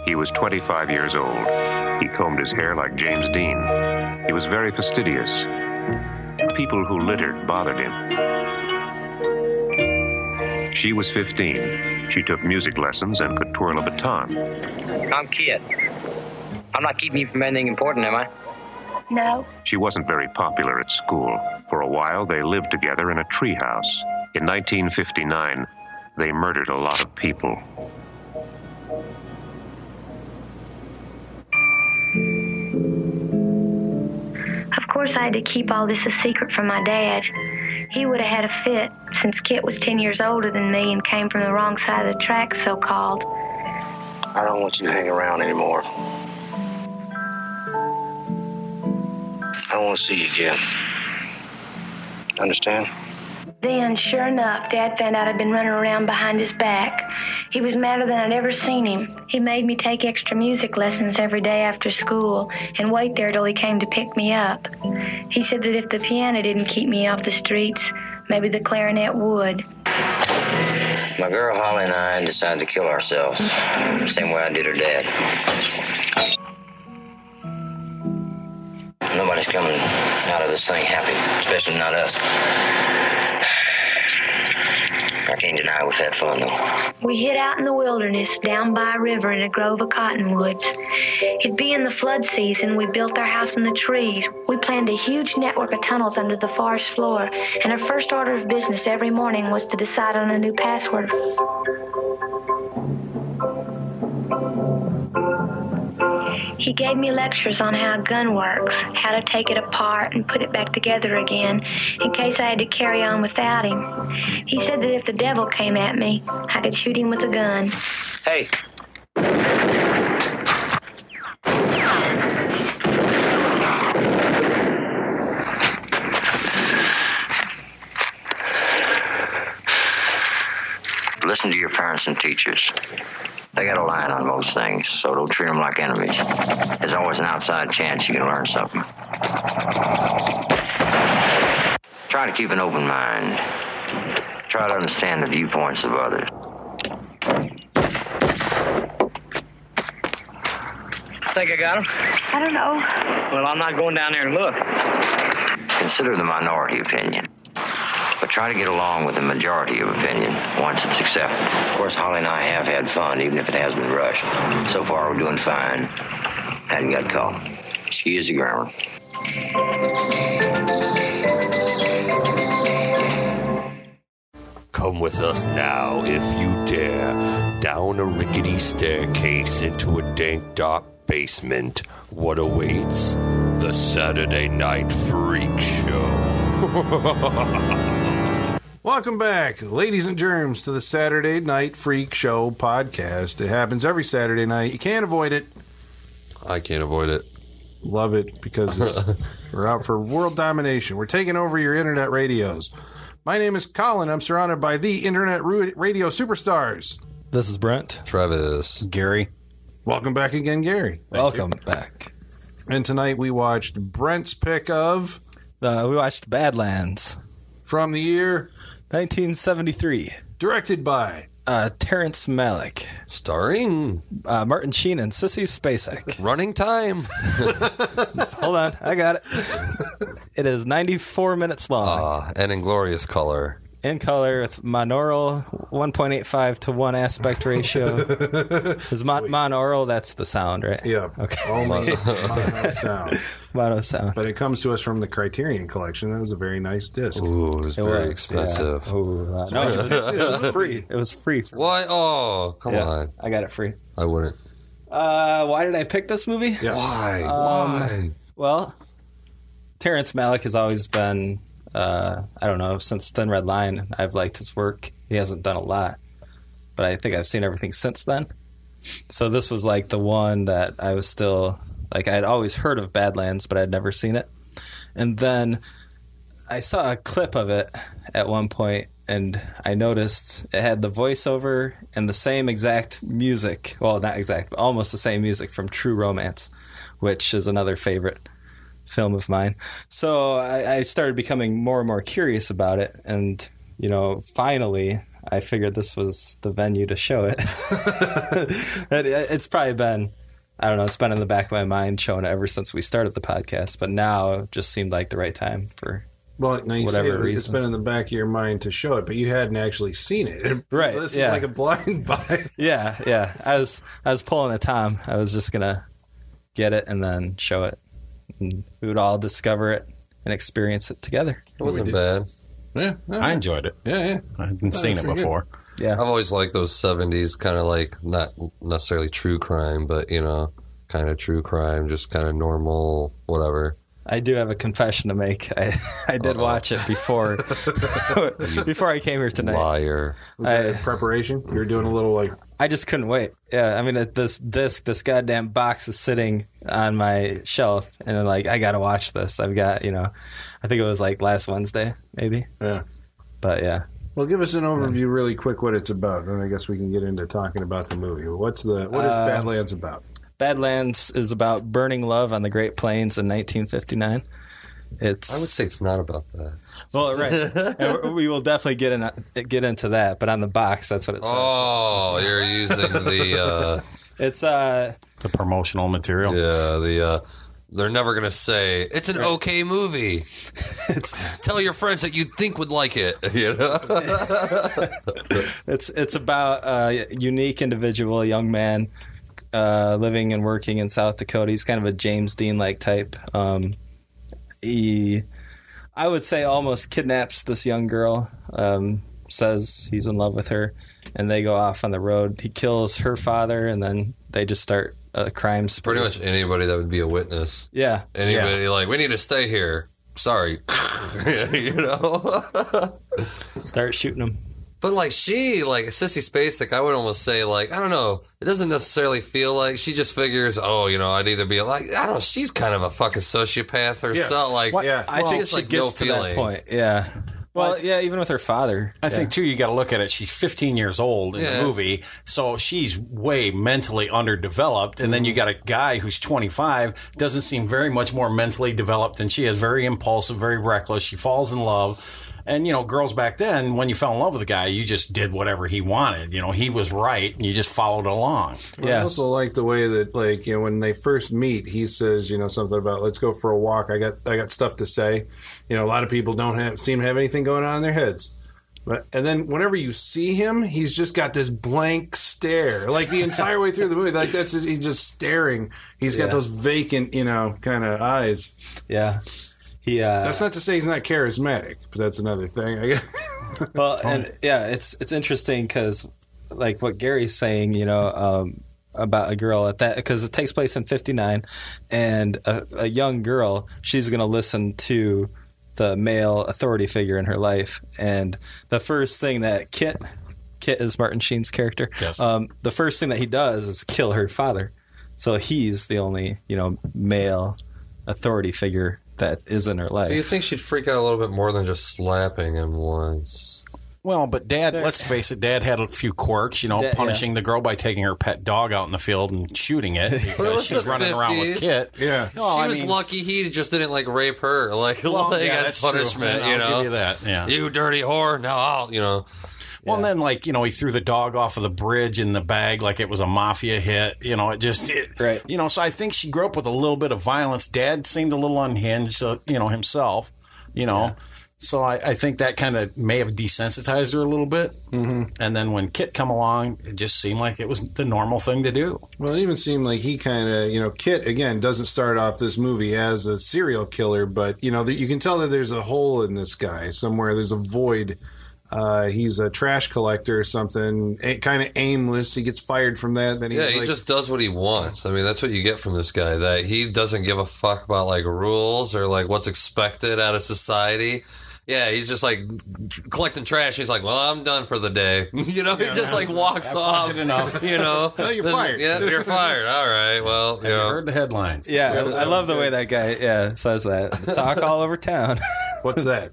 He was 25 years old. He combed his hair like James Dean. He was very fastidious. People who littered bothered him. She was 15. She took music lessons and could twirl a baton. I'm Kid. I'm not keeping you from anything important, am I? No. She wasn't very popular at school. For a while, they lived together in a treehouse. In 1959, they murdered a lot of people. Of course, I had to keep all this a secret from my dad. He would have had a fit, since Kit was 10 years older than me and came from the wrong side of the tracks, so-called. I don't want you to hang around anymore. I don't want to see you again. Understand? Then, sure enough, Dad found out I'd been running around behind his back. He was madder than I'd ever seen him. He made me take extra music lessons every day after school and wait there till he came to pick me up. He said that if the piano didn't keep me off the streets, maybe the clarinet would. My girl Holly and I decided to kill ourselves, same way I did her dad. Nobody's coming out of this thing happy, especially not us. I can't deny we've had fun, though. We hid out in the wilderness, down by a river in a grove of cottonwoods. It'd be in the flood season. We built our house in the trees. We planned a huge network of tunnels under the forest floor, and our first order of business every morning was to decide on a new password. He gave me lectures on how a gun works, how to take it apart and put it back together again, in case I had to carry on without him. He said that if the devil came at me, I could shoot him with a gun. Hey. Listen to your parents and teachers. They got a line on most things, so don't treat them like enemies. There's always an outside chance you can learn something. Try to keep an open mind. Try to understand the viewpoints of others. I think I got him. I don't know. Well, I'm not going down there and look. Consider the minority opinion. But try to get along with the majority of opinion once it's accepted. Of course, Holly and I have had fun, even if it has been rushed. So far, we're doing fine. Hadn't got caught. Excuse the grammar. Come with us now, if you dare, down a rickety staircase into a dank, dark basement. What awaits? The Saturday Night Freak Show. Welcome back, ladies and germs, to the Saturday Night Freak Show podcast. It happens every Saturday night. You can't avoid it. I can't avoid it. Love it, because we're out for world domination. We're taking over your internet radios. My name is Colin. I'm surrounded by the internet radio superstars. This is Brent. Travis. Gary. Welcome back again, Gary. Welcome back. And tonight we watched Brent's pick of... we watched Badlands. From the year... 1973. Directed by... Terrence Malick. Starring... Martin Sheen and Sissy Spacek. Running time. Hold on, I got it. It is 94 minutes long. And in glorious color. In color with monaural 1.85 to 1 aspect ratio. Is monaural, that's the sound, right? Yeah. Okay. Only mono sound. Mono sound. But it comes to us from the Criterion Collection. That was a very nice disc. Ooh, it was very expensive. Yeah. Ooh, no, it was free. It was free. What? Oh, come on. I got it free. I wouldn't. Why did I pick this movie? Yeah. Why? Well, Terrence Malick has always been... I don't know, since Thin Red Line, I've liked his work. He hasn't done a lot, but I think I've seen everything since then. So this was like the one that I was still, like, I'd always heard of Badlands, but I'd never seen it. And then I saw a clip of it at one point, and I noticed it had the voiceover and the same exact music. Well, not exact, but almost the same music from True Romance, which is another favorite film of mine. So I started becoming more and more curious about it, and finally I figured this was the venue to show it. It's probably been, I don't know, it's been in the back of my mind showing it ever since we started the podcast, but now it just seemed like the right time for now you whatever say reason. It's been in the back of your mind to show it, but you hadn't actually seen it. Right. This is like a blind buy. Yeah. I was pulling a Tom. I was just going to get it and then show it. And we would all discover it and experience it together. It wasn't bad. Yeah. I enjoyed it. Yeah. I hadn't seen it before. Yeah. I've always liked those 70s kind of like, not necessarily true crime, but, you know, kind of true crime, just kind of normal, whatever. I do have a confession to make. I did watch it before I came here tonight. Liar. Was that preparation? You were doing a little like... I just couldn't wait. Yeah, I mean, this goddamn box is sitting on my shelf, and like, I got to watch this. I've got, I think it was like last Wednesday, maybe. Yeah. But yeah. Well, give us an overview really quick what it's about, and I guess we can get into talking about the movie. What is Badlands about? Badlands is about burning love on the Great Plains in 1959. I would say it's not about that. Well, right. And we will definitely get into that, but on the box, that's what it says. Oh, you're using the... It's the promotional material. Yeah, they're never going to say, it's an okay movie. Tell your friends that you think would like it. You know? It's about a unique individual, a young man, living and working in South Dakota. He's kind of a James Dean-like type. He, I would say, almost kidnaps this young girl, says he's in love with her, and they go off on the road. He kills her father, and then they just start a crime spree. Pretty much anybody that would be a witness. Yeah. Anybody like, we need to stay here. Sorry. You know? Start shooting him. But like Sissy Spacek, I would almost say like, I don't know, it doesn't necessarily feel like, she just figures, I'd either be like, I don't know, she's kind of a fucking sociopath or something. Like, I think she gets to that point. Yeah. Well, yeah, even with her father. I think, too, you got to look at it. She's 15 years old in the movie, so she's way mentally underdeveloped. And then you got a guy who's 25, doesn't seem very much more mentally developed than she is, very impulsive, very reckless. She falls in love. And, girls back then, when you fell in love with a guy, you just did whatever he wanted. He was right, and you just followed along. Well, I also like the way that, when they first meet, he says, something about, let's go for a walk. I got stuff to say. A lot of people don't seem to have anything going on in their heads. And then whenever you see him, he's just got this blank stare, like the entire way through the movie. Like he's just staring. He's got those vacant, kind of eyes. Yeah. That's not to say he's not charismatic, but that's another thing, I guess. Well, and it's interesting because, like what Gary's saying, about a girl at that, because it takes place in 59, and a young girl, she's going to listen to the male authority figure in her life, and the first thing that Kit is Martin Sheen's character. Yes. The first thing that he does is kill her father, so he's the only male authority figure that is in her life. You think she'd freak out a little bit more than just slapping him once? Well, but Dad, let's face it, Dad had a few quirks, punishing the girl by taking her pet dog out in the field and shooting it because she's running around with Kit. Yeah. She was lucky he just didn't, rape her, as punishment, I'll give you that, yeah. You dirty whore, now I'll, Well, and then, he threw the dog off of the bridge in the bag like it was a mafia hit. Right. So I think she grew up with a little bit of violence. Dad seemed a little unhinged, himself, Yeah. So I think that kind of may have desensitized her a little bit. Mm-hmm. And then when Kit come along, it just seemed like it was the normal thing to do. Well, it even seemed like he kind of, Kit, again, doesn't start off this movie as a serial killer, but, you can tell that there's a hole in this guy somewhere. There's a void. He's a trash collector or something, kind of aimless. He gets fired from that. Then he just does what he wants. I mean, that's what you get from this guy, that he doesn't give a fuck about rules or what's expected out of society. Yeah, he's just collecting trash. He's like, well, I'm done for the day. He just walks off. Enough. No, you're fired. Yeah, you're fired. All right. Well, Have you heard the headlines? Yeah, I love the way that guy says that. Talk all over town. What's that?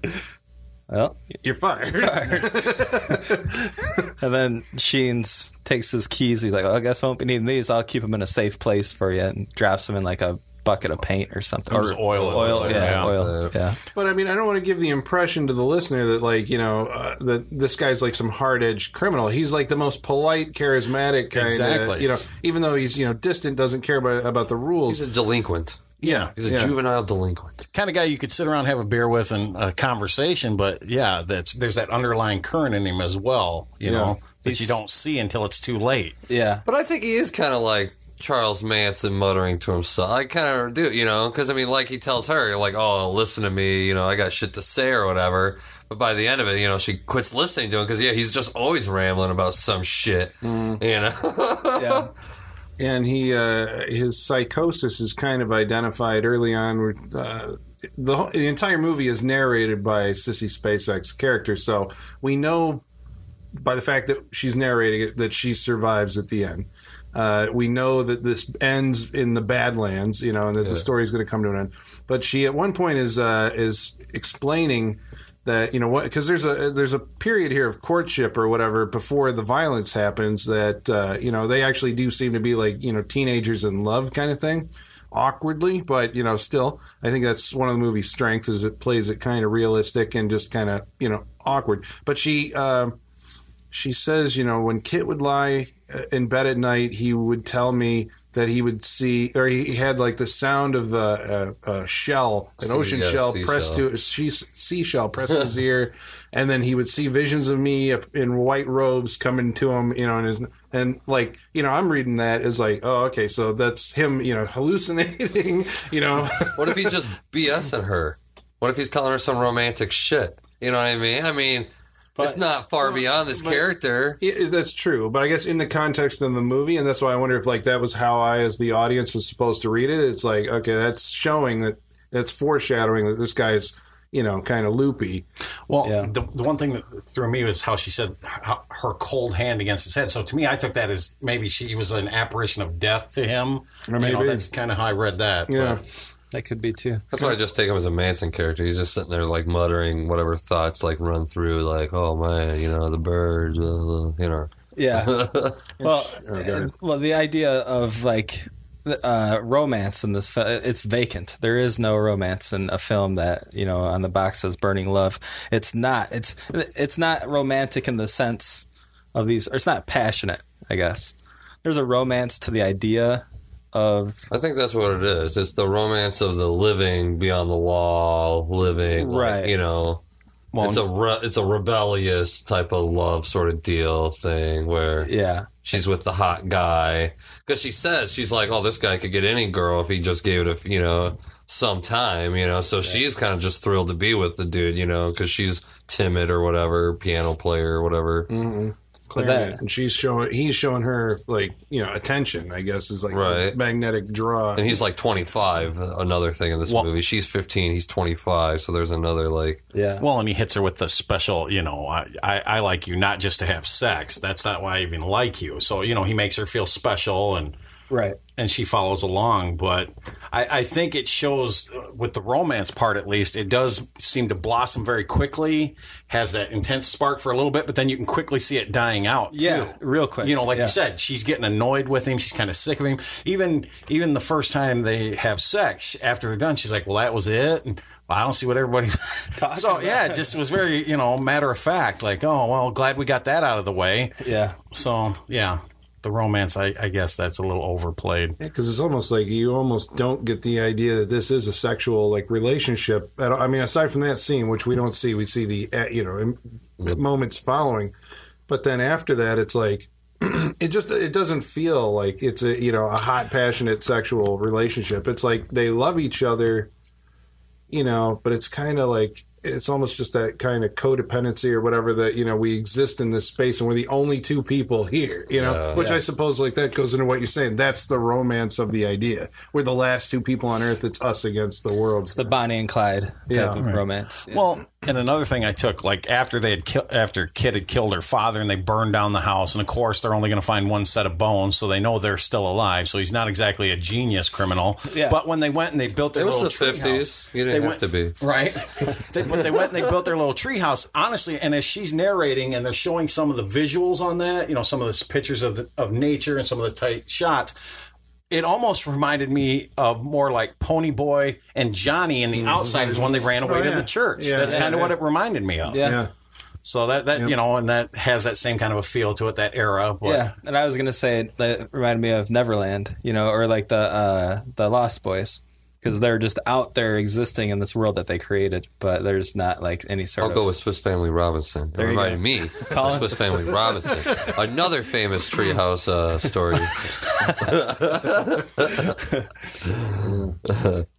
Well, you're fired. And then Sheen takes his keys. He's like, well, I guess I won't be needing these. I'll keep them in a safe place for you, and drops them in a bucket of paint or something. It was oil. Yeah. But I mean, I don't want to give the impression to the listener that like, you know, that this guy's like some hard-edged criminal. He's like the most polite, charismatic kind Exactly. of, you know, even though he's, you know, distant, doesn't care about the rules. He's a delinquent. Yeah. He's a juvenile delinquent. Kind of guy you could sit around and have a beer with and a conversation, but yeah, there's that underlying current in him as well, you know, that you don't see until it's too late. Yeah. But I think he is kind of like Charles Manson muttering to himself. I kind of do, you know, because I mean, like he tells her, like, oh, listen to me, you know, I got shit to say or whatever. But by the end of it, you know, she quits listening to him because, yeah, he's just always rambling about some shit, you know? Yeah. And his psychosis is kind of identified early on. The entire movie is narrated by Sissy Spacek's character, so we know by the fact that she's narrating it that she survives at the end. We know that this ends in the Badlands, you know, and that the story is going to come to an end. But she at one point is explaining that, you know, what, because there's a period here of courtship or whatever before the violence happens that, you know, they actually do seem to be like, you know, teenagers in love kind of thing, awkwardly, but, you know, still, I think that's one of the movie's strengths is it plays it kind of realistic and just kind of, you know, awkward. But she says, you know, when Kit would lie in bed at night, he would tell me that he would see, or he had like the sound of a shell, an ocean shell pressed to a seashell pressed to his ear, and then he would see visions of me in white robes coming to him, you know, and like, you know, I'm reading that as like, oh, okay, so that's him, you know, hallucinating, you know. What if he's just BSing her? What if he's telling her some romantic shit? You know what I mean? I mean, it's not far beyond this character. That's true, but I guess in the context of the movie, and that's why I wonder if like that was how I, as the audience, was supposed to read it. It's like, okay, that's showing that's foreshadowing that this guy's, you know, kind of loopy. Well, the one thing that threw me was how she said her cold hand against his head. So to me, I took that as maybe she was an apparition of death to him. Or maybe that's kind of how I read that. Yeah. But that could be too. That's why I just take him as a Manson character. He's just sitting there like muttering whatever thoughts like run through, like, oh man, you know, the birds, you know. Yeah. Well, the idea of like romance in this it's vacant. There is no romance in a film that, you know, on the box says burning love. It's not. It's not romantic in the sense of these, or it's not passionate, I guess. There's a romance to the idea of, I think that's what it is. It's the romance of the living beyond the law, living, right? Like, you know, it's a rebellious type of love sort of deal thing where she's with the hot guy because she says she's like, oh, this guy could get any girl if he just gave it you know, some time, you know. So she's kind of just thrilled to be with the dude, you know, because she's timid or whatever, piano player or whatever. Mm-hmm. And he's showing her like, you know, attention, I guess, is like a magnetic draw. And he's like 25, another thing in this movie. She's 15, he's 25, so there's another like Well, and he hits her with the special, you know, I like you not just to have sex. That's not why I even like you. So, you know, he makes her feel special and and she follows along. But I think it shows with the romance part, at least, it does seem to blossom very quickly, has that intense spark for a little bit, but then you can quickly see it dying out, too. Real quick. You know, like you said, she's getting annoyed with him. She's kind of sick of him. Even the first time they have sex, after they're done, she's like, well, that was it? And well, I don't see what everybody's talking about. It just was very, you know, matter of fact. Like, oh, well, glad we got that out of the way. Yeah. So, yeah. The romance, I guess that's a little overplayed. Yeah, because it's almost like you almost don't get the idea that this is a sexual like relationship. I mean, aside from that scene, which we don't see, we see the you know moments following, but then after that, it's like it doesn't feel like it's a, you know, a hot, passionate sexual relationship. It's like they love each other, you know, but it's kind of like, it's almost just that kind of codependency or whatever that, you know, we exist in this space and we're the only two people here, you know, which I suppose like that goes into what you're saying. That's the romance of the idea. We're the last two people on earth. It's us against the world. It's the Bonnie and Clyde type of romance. Yeah. Well, and another thing I took, like after after Kit had killed her father and they burned down the house, and of course they're only going to find one set of bones, so they know they're still alive. So he's not exactly a genius criminal. Yeah. But when they went and they built their little tree house, it was the 50s. You didn't have to be. Right. They went and they built their little tree house. Honestly, and as she's narrating and they're showing some of the visuals on that, you know, some of the pictures of nature and some of the tight shots, it almost reminded me of more like Pony Boy and Johnny and the Outsiders when they ran away to the church. That's kind of what it reminded me of. Yeah. So that you know, and that has that same kind of a feel to it, that era. But, yeah, and I was gonna say that reminded me of Neverland, you know, or like the Lost Boys, because they're just out there existing in this world that they created, but there's not like any sort of. I'll go with Swiss Family Robinson. It reminded me of Swiss Family Robinson, another famous treehouse story.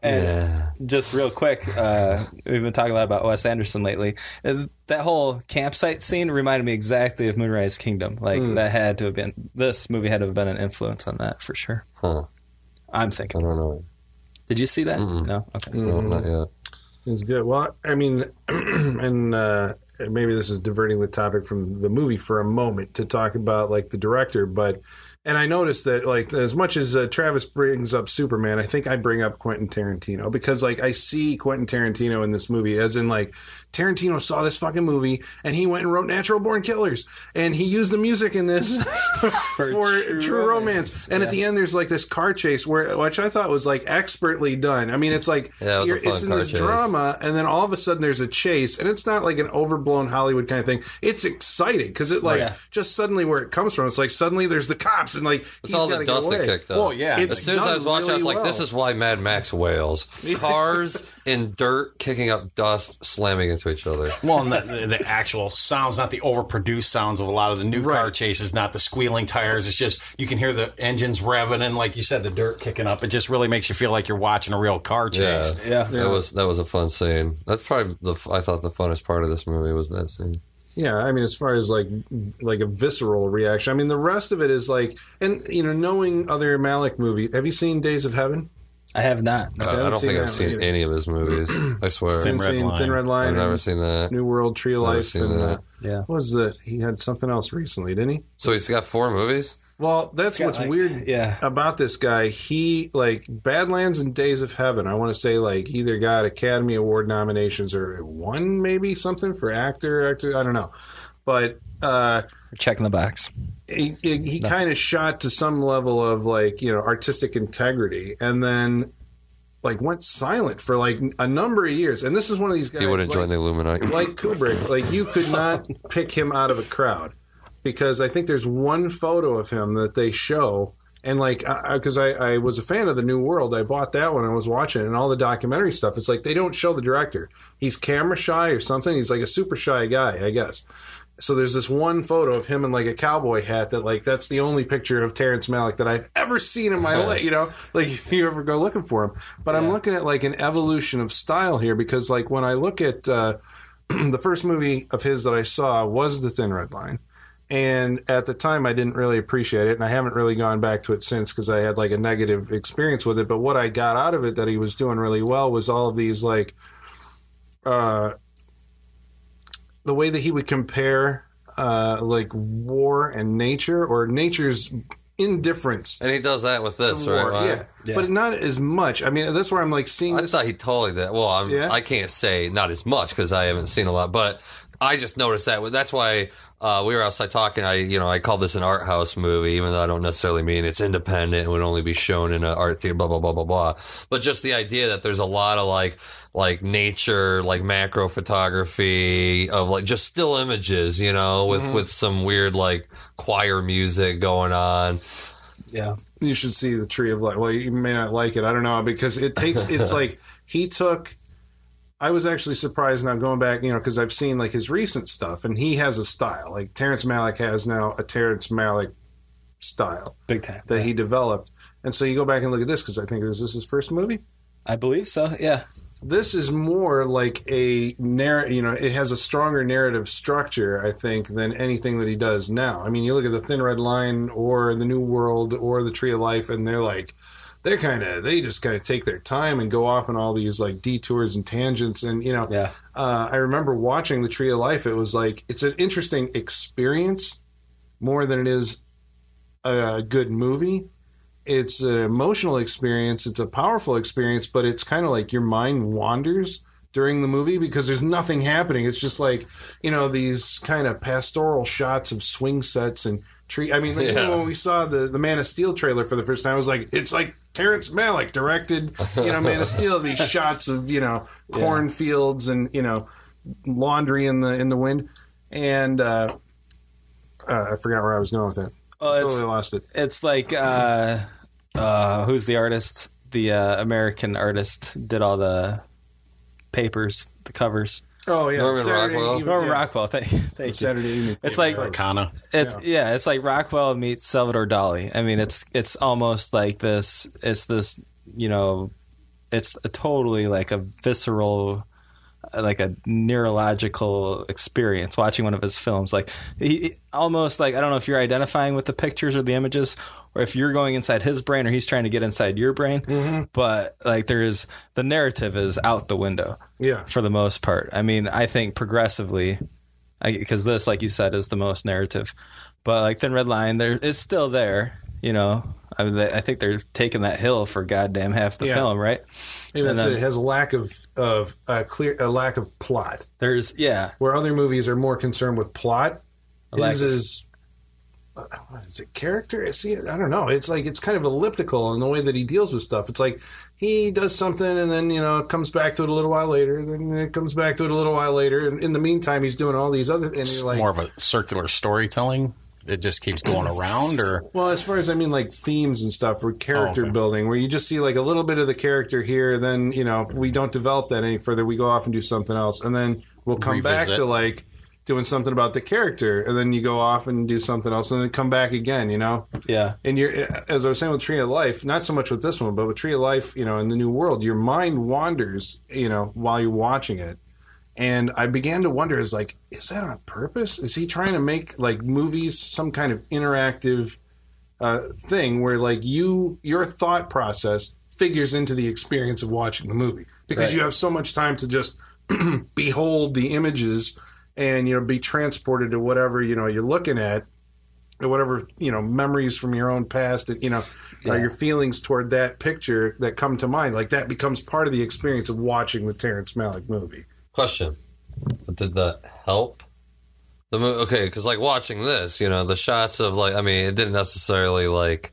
And just real quick, we've been talking a lot about Wes Anderson lately. That whole campsite scene reminded me exactly of Moonrise Kingdom. Like that had to have been, this movie had to have been an influence on that for sure. Huh. I'm thinking. I don't know. Did you see that? Mm-mm. No? Okay. No, not yet. It's good. Well, I mean, and maybe this is diverting the topic from the movie for a moment to talk about like the director, but and I noticed that like as much as Travis brings up Superman, I think I bring up Quentin Tarantino because like I see Quentin Tarantino in this movie as in like Tarantino saw this fucking movie and he went and wrote Natural Born Killers and he used the music in this for True Romance. And at the end there's like this car chase which I thought was like expertly done. I mean, it's like it's in this drama and then all of a sudden there's a chase and it's not like an overblown Hollywood kind of thing. It's exciting because it like just suddenly where it comes from, it's like suddenly there's the cops and like it's all the dust that kicked up. Oh yeah! As soon as I was watching, I was like, "This is why Mad Max wails." Cars in dirt, kicking up dust, slamming into each other. Well, and the actual sounds, not the overproduced sounds of a lot of the new car chases, not the squealing tires. It's just you can hear the engines revving and, like you said, the dirt kicking up. It just really makes you feel like you're watching a real car chase. Yeah. That was a fun scene. That's probably I thought the funnest part of this movie was that scene. Yeah, I mean, as far as like a visceral reaction, I mean, the rest of it is like, and you know, knowing other Malick movie, have you seen Days of Heaven? I have not. No, I don't think I've seen any of his movies. I swear. Thin Red Line. I've never seen that. New World, Tree of Life. And, what was that? He had something else recently, didn't he? So he's got 4 movies? Well, that's what's weird about this guy. He, like, Badlands and Days of Heaven, I want to say, like, either got Academy Award nominations or won maybe something for actor, I don't know. But checking the box. He kind of shot to some level of like, you know, artistic integrity and then like went silent for like a number of years. And this is one of these guys. He would have joined the Illuminati. Like Kubrick. Like you could not pick him out of a crowd because I think there's one photo of him that they show. And like, because I was a fan of the New World, I bought that when I was watching it and all the documentary stuff. It's like they don't show the director. He's camera shy or something. He's like a super shy guy, I guess. So there's this one photo of him in like a cowboy hat that like that's the only picture of Terrence Malick that I've ever seen in my life, you know, like if you ever go looking for him. But I'm looking at like an evolution of style here because like when I look at the first movie of his that I saw was The Thin Red Line. And at the time I didn't really appreciate it and I haven't really gone back to it since because I had like a negative experience with it. But what I got out of it that he was doing really well was all of these like the way that he would compare like war and nature or nature's indifference. And he does that with this, right? Yeah. But not as much. I mean, that's where I'm like seeing this. I thought he totally did. Well, I can't say not as much because I haven't seen a lot, but I just noticed that. That's why we were outside talking. I called this an art house movie, even though I don't necessarily mean it's independent and would only be shown in an art theater, blah, blah, blah, blah, blah. But just the idea that there's a lot of like nature, like macro photography of like just still images, you know, with some weird like choir music going on. Yeah. You should see the Tree of Life. Well, you may not like it. I don't know, because it's like I was actually surprised now going back, you know, because I've seen like his recent stuff and he has a style. Like Terrence Malick has now a Terrence Malick style. Big time. That he developed. And so you go back and look at this because I think, is this his first movie? I believe so, yeah. This is more like a narrative, you know, it has a stronger narrative structure, I think, than anything that he does now. I mean, you look at The Thin Red Line or The New World or The Tree of Life and they just kind of take their time and go off on all these like detours and tangents. And, you know, I remember watching The Tree of Life. It was like, it's an interesting experience more than it is a good movie. It's an emotional experience. It's a powerful experience, but it's kind of like your mind wanders during the movie because there's nothing happening. It's just like, these kind of pastoral shots of swing sets and tree. I mean, when we saw the Man of Steel trailer for the first time, I was like, it's like Terrence Malick directed, Man of Steel. These shots of cornfields and laundry in the wind, and I forgot where I was going with it. I totally lost it. It's like who's the artist? The American artist did all the papers, the covers. Oh yeah, Norman Rockwell. Thank you. Saturday evening. It's like Arcana. It's like Rockwell meets Salvador Dali. I mean, it's almost like this. It's this. It's a totally like a visceral, like a neurological experience watching one of his films. Like he almost like, I don't know if you're identifying with the pictures or the images, or if you're going inside his brain or he's trying to get inside your brain. Mm-hmm. But like the narrative is out the window. Yeah, for the most part. I mean, I think progressively, because this, like you said, is the most narrative. But like Thin Red Line, it's still there. I mean, I think they're taking that hill for goddamn half the film, right? It has a lack of lack of plot. Where other movies are more concerned with plot. His is what is it? Character? I don't know. It's like it's kind of elliptical in the way that he deals with stuff. It's like he does something and then it comes back to it a little while later. Then it comes back to it a little while later, and in the meantime, he's doing all these other. And you're like more of a circular storytelling. It just keeps going around, or as far as like themes and stuff or character building, where you just see like a little bit of the character here, then we don't develop that any further. We go off and do something else, and then we'll come back to like doing something about the character, and then you go off and do something else, and then come back again. Yeah. And as I was saying with Tree of Life, not so much with this one, but with Tree of Life, in the New World, your mind wanders, while you're watching it. And I began to wonder, is that on purpose? Is he trying to make like movies some kind of interactive thing where like your thought process figures into the experience of watching the movie because you have so much time to just behold the images and be transported to whatever you're looking at, or whatever memories from your own past and your feelings toward that picture that come to mind. Like that becomes part of the experience of watching the Terrence Malick movie. Question: did that help the movie? Okay, because like watching this, the shots of like, I mean, it didn't necessarily like.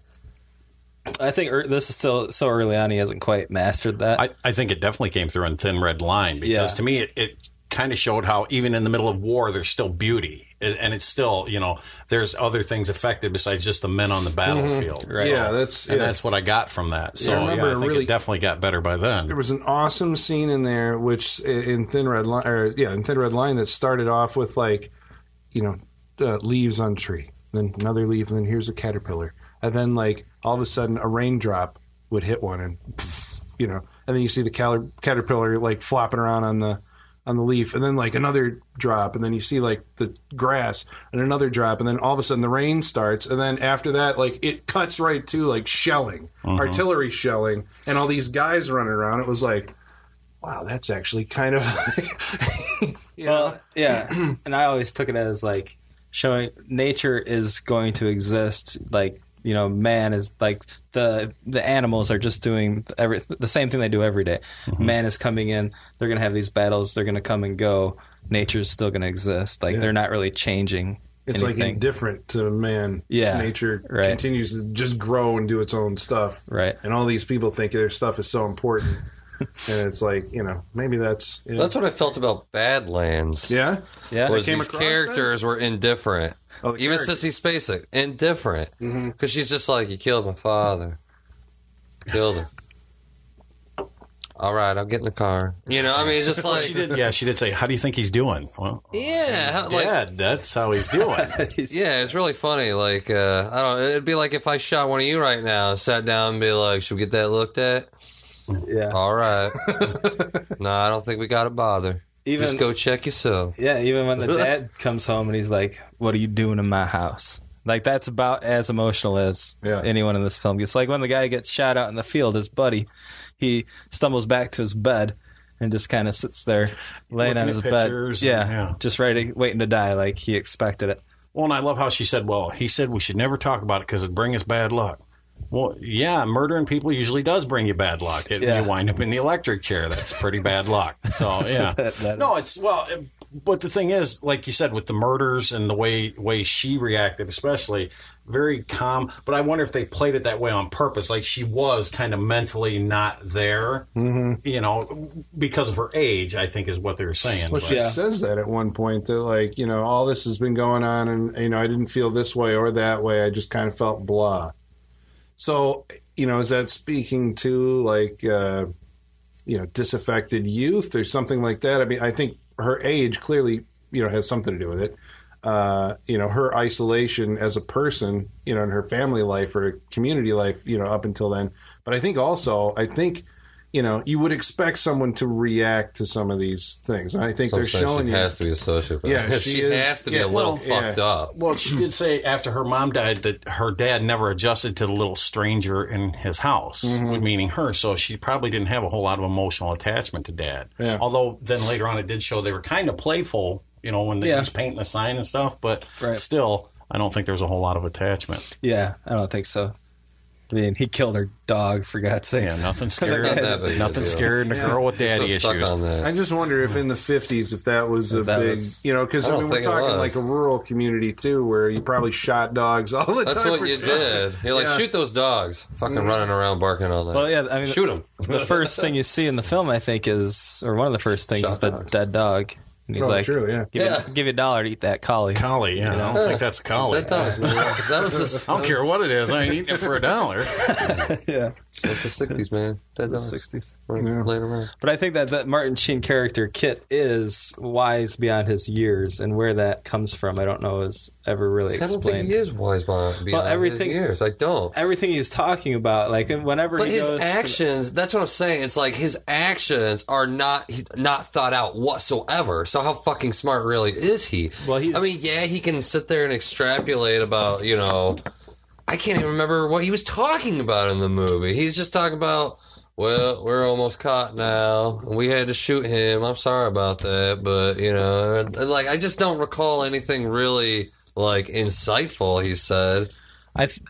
I think this is still so early on; he hasn't quite mastered that. I think it definitely came through in Thin Red Line because to me, it kind of showed how even in the middle of war, there's still beauty, and it's still there's other things affected besides just the men on the battlefield. Mm-hmm. Right. So, that's what I got from that. So I think it definitely got better by then. There was an awesome scene in there, which in Thin Red Line, that started off with like, leaves on tree, then another leaf, and then here's a caterpillar, and then like all of a sudden a raindrop would hit one, and and then you see the caterpillar like flopping around on the leaf, and then like another drop, and then you see like the grass and another drop, and then all of a sudden the rain starts, and then after that like it cuts right to like shelling, artillery shelling, and all these guys running around. It was like, wow, that's actually kind of and I always took it as like showing nature is going to exist, like man is like the animals are just doing the same thing they do every day. Mm-hmm. Man is coming in. They're going to have these battles. They're going to come and go. Nature's still going to exist. Like they're not really changing. It's anything. Like indifferent to man. Yeah. Nature continues to just grow and do its own stuff. Right. And all these people think their stuff is so important. And it's like, maybe that's... That's what I felt about Badlands. Yeah? Yeah. Was these characters were indifferent. Even Sissy Spacek, indifferent. Because she's just like, you killed my father. Killed him. All right, I'll get in the car. I mean, it's just like... she did say, how do you think he's doing? Well, he's dead. That's how he's doing. Yeah, it's really funny. Like, I don't know, it'd be like if I shot one of you right now, sat down and be like, should we get that looked at? Yeah. All right. No, I don't think we got to bother. Just go check yourself. Yeah, even when the dad comes home and he's like, what are you doing in my house? Like, that's about as emotional as anyone in this film gets. Like, when the guy gets shot out in the field, his buddy, he stumbles back to his bed and just kind of sits there laying on his bed. Just waiting to die like he expected it. Well, and I love how she said, he said we should never talk about it because it'd bring us bad luck. Well, yeah, murdering people usually does bring you bad luck. You wind up in the electric chair. That's pretty bad luck. So, yeah. But the thing is, like you said, with the murders and the way she reacted, especially, very calm. But I wonder if they played it that way on purpose. Like she was kind of mentally not there, you know, because of her age, I think is what they were saying. Well, she says that at one point that, like, you know, all this has been going on and, you know, I didn't feel this way or that way. I just kind of felt blah. So, you know, is that speaking to, like, you know, disaffected youth or something like that? I mean, I think her age clearly, you know, has something to do with it. You know, her isolation as a person, you know, in her family life or community life, you know, up until then. But I think also, you know, you would expect someone to react to some of these things. And I think they're showing she you. has to be a sociopath. Yeah, she has to be a little fucked up. Well, she did say after her mom died that her dad never adjusted to the little stranger in his house, meaning her. So she probably didn't have a whole lot of emotional attachment to dad. Yeah. Although then later on it did show they were kind of playful, you know, when they was painting the sign and stuff. But still, I don't think there's a whole lot of attachment. Yeah, I don't think so. I mean, he killed her dog, for God's sake. Yeah, nothing scared. Nothing scared a girl with daddy issues. I just wonder if in the 50s, if that was a big, you know, because I mean, we're talking like a rural community too, where you probably shot dogs all the time. That's what you did. You're like, shoot those dogs, fucking running around barking all night. Well, yeah, I mean, shoot them. The first thing you see in the film, I think, is, or one of the first things, is the dead dog. And he's like, true, yeah. Give you $1 to eat that collie. Collie, yeah. You know? I don't think that's a collie. That was I don't care what it is. I ain't eating it for $1. Yeah. It's the 60s, man. Dead dogs. The 60s. Laying around. But I think that Martin Sheen character, Kit, is wise beyond his years, and where that comes from, I don't know, is ever really explained. I don't think he is wise beyond his years. I don't. Everything he's talking about, like whenever he goes... But his actions, that's what I'm saying. It's like his actions are not thought out whatsoever. So how fucking smart really is he? Well, I mean, yeah, he can sit there and extrapolate about, you know... I can't even remember what he was talking about in the movie. He's just talking about, well, we're almost caught now. We had to shoot him. I'm sorry about that. But, you know, and like, I just don't recall anything really, like, insightful, he said.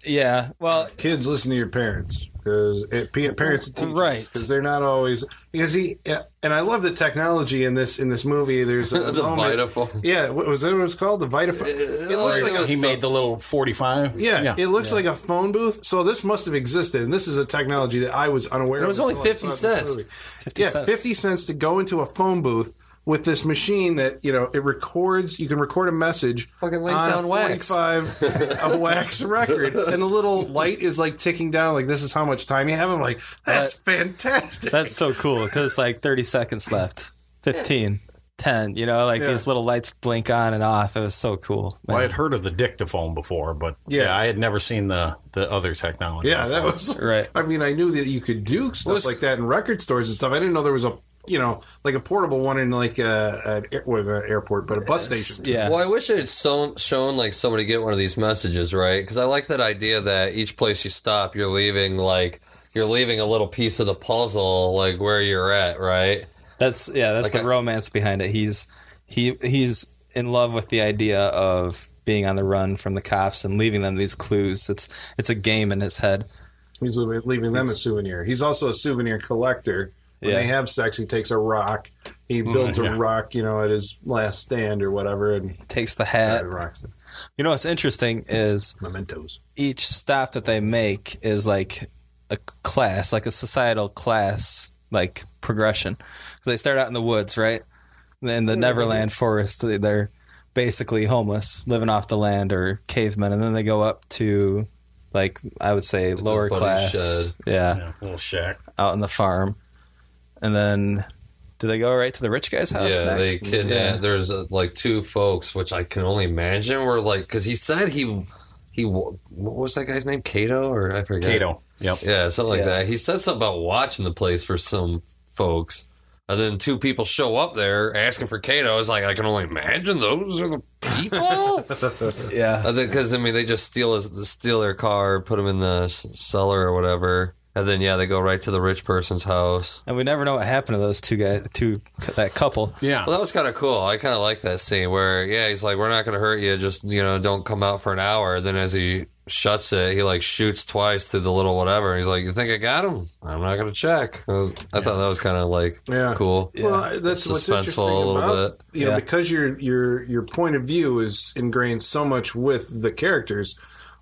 Yeah, well... Kids, listen to your parents. Because parents and teachers, right? Because they're not always and I love the technology in this movie. There's a the Vitaphone. Yeah, what was it? What it was called? The Vitaphone. It looks like he made the little 45. Yeah, it looks like a phone booth. So this must have existed, and this is a technology that I was unaware of. It was only 50 cents. 50 cents to go into a phone booth with this machine that, you know, it records. You can record a message fucking lays on down wax. 45 a wax record, and the little light is like ticking down. Like, this is how much time you have. I'm like, that's fantastic. That's so cool because like 30 seconds left, 15, 10. You know, like these little lights blink on and off. It was so cool. Well, I had heard of the dictaphone before, but I had never seen the other technology. Yeah, that was right. I mean, I knew that you could do stuff like that in record stores and stuff. I didn't know there was a, you know, like a portable one in like an airport, but a bus station. Yeah. Well, I wish it had shown like somebody get one of these messages, right? Because I like that idea that each place you stop, you're leaving a little piece of the puzzle, like where you're at, right? That's like the romance behind it. He's in love with the idea of being on the run from the cops and leaving them these clues. It's a game in his head. He's leaving them a souvenir. He's also a souvenir collector. When they have sex, he takes a rock. He builds a rock, you know, at his last stand or whatever, and takes the hat. Rocks it. You know what's interesting is mementos. Each stop that they make is like a class, like a societal class, like progression. So they start out in the woods, right? In the Neverland forest, they're basically homeless, living off the land or cavemen, and then they go up to, like, I would say, lower class. Yeah, a little shack out in the farm. And then, do they go right to the rich guy's house next? They kidnap. Yeah. There's like two folks, which I can only imagine were like, because he said he what was that guy's name? Cato, or I forget. Cato. Yep. Yeah, something like that. He said something about watching the place for some folks, and then two people show up there asking for Cato. I was like, I can only imagine those are the people. Yeah. Because I mean, they just steal their car, put them in the cellar or whatever. And then, they go right to the rich person's house. And we never know what happened to those that couple. Yeah. Well, that was kind of cool. I kind of like that scene where, he's like, we're not going to hurt you. Just, don't come out for an hour. And then as he shuts it. He like shoots twice through the little whatever. He's like, "You think I got him? I'm not gonna check." I thought that was kind of like cool. Well, that's what's suspenseful interesting a little about, bit. You know, because your point of view is ingrained so much with the characters.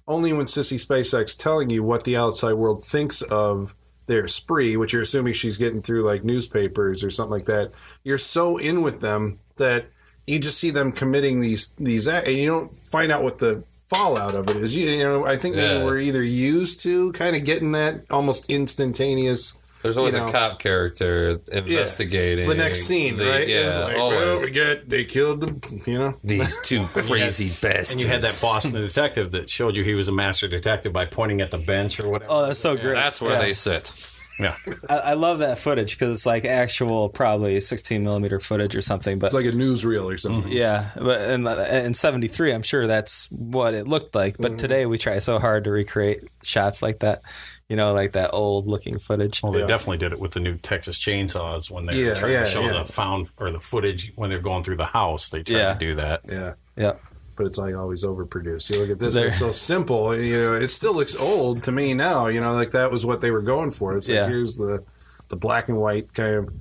Only when Sissy Spacek's telling you what the outside world thinks of their spree, which you're assuming she's getting through like newspapers or something like that, you're so in with them that you just see them committing these acts, and you don't find out what the fallout of it is. You know, I think maybe we're either used to kind of getting that almost instantaneous. There's always a cop character investigating the next scene, right? Yeah, like, always. Well, they killed them. You know, these two crazy bastards. And you had that Boston detective that showed you he was a master detective by pointing at the bench or whatever. Oh, that's so great. That's where they sit. Yeah, I love that footage because it's like actual, probably 16 millimeter footage or something. But it's like a newsreel or something. Yeah, but in '73, I'm sure that's what it looked like. But today we try so hard to recreate shots like that. You know, like that old looking footage. Well, they definitely did it with the new Texas chainsaws when they were trying to show the found or the footage when they're going through the house. They tried to do that. Yeah. But it's like always overproduced. You look at this; it's so simple. And, you know, it still looks old to me now. You know, like that was what they were going for. It's like here's the black and white kind of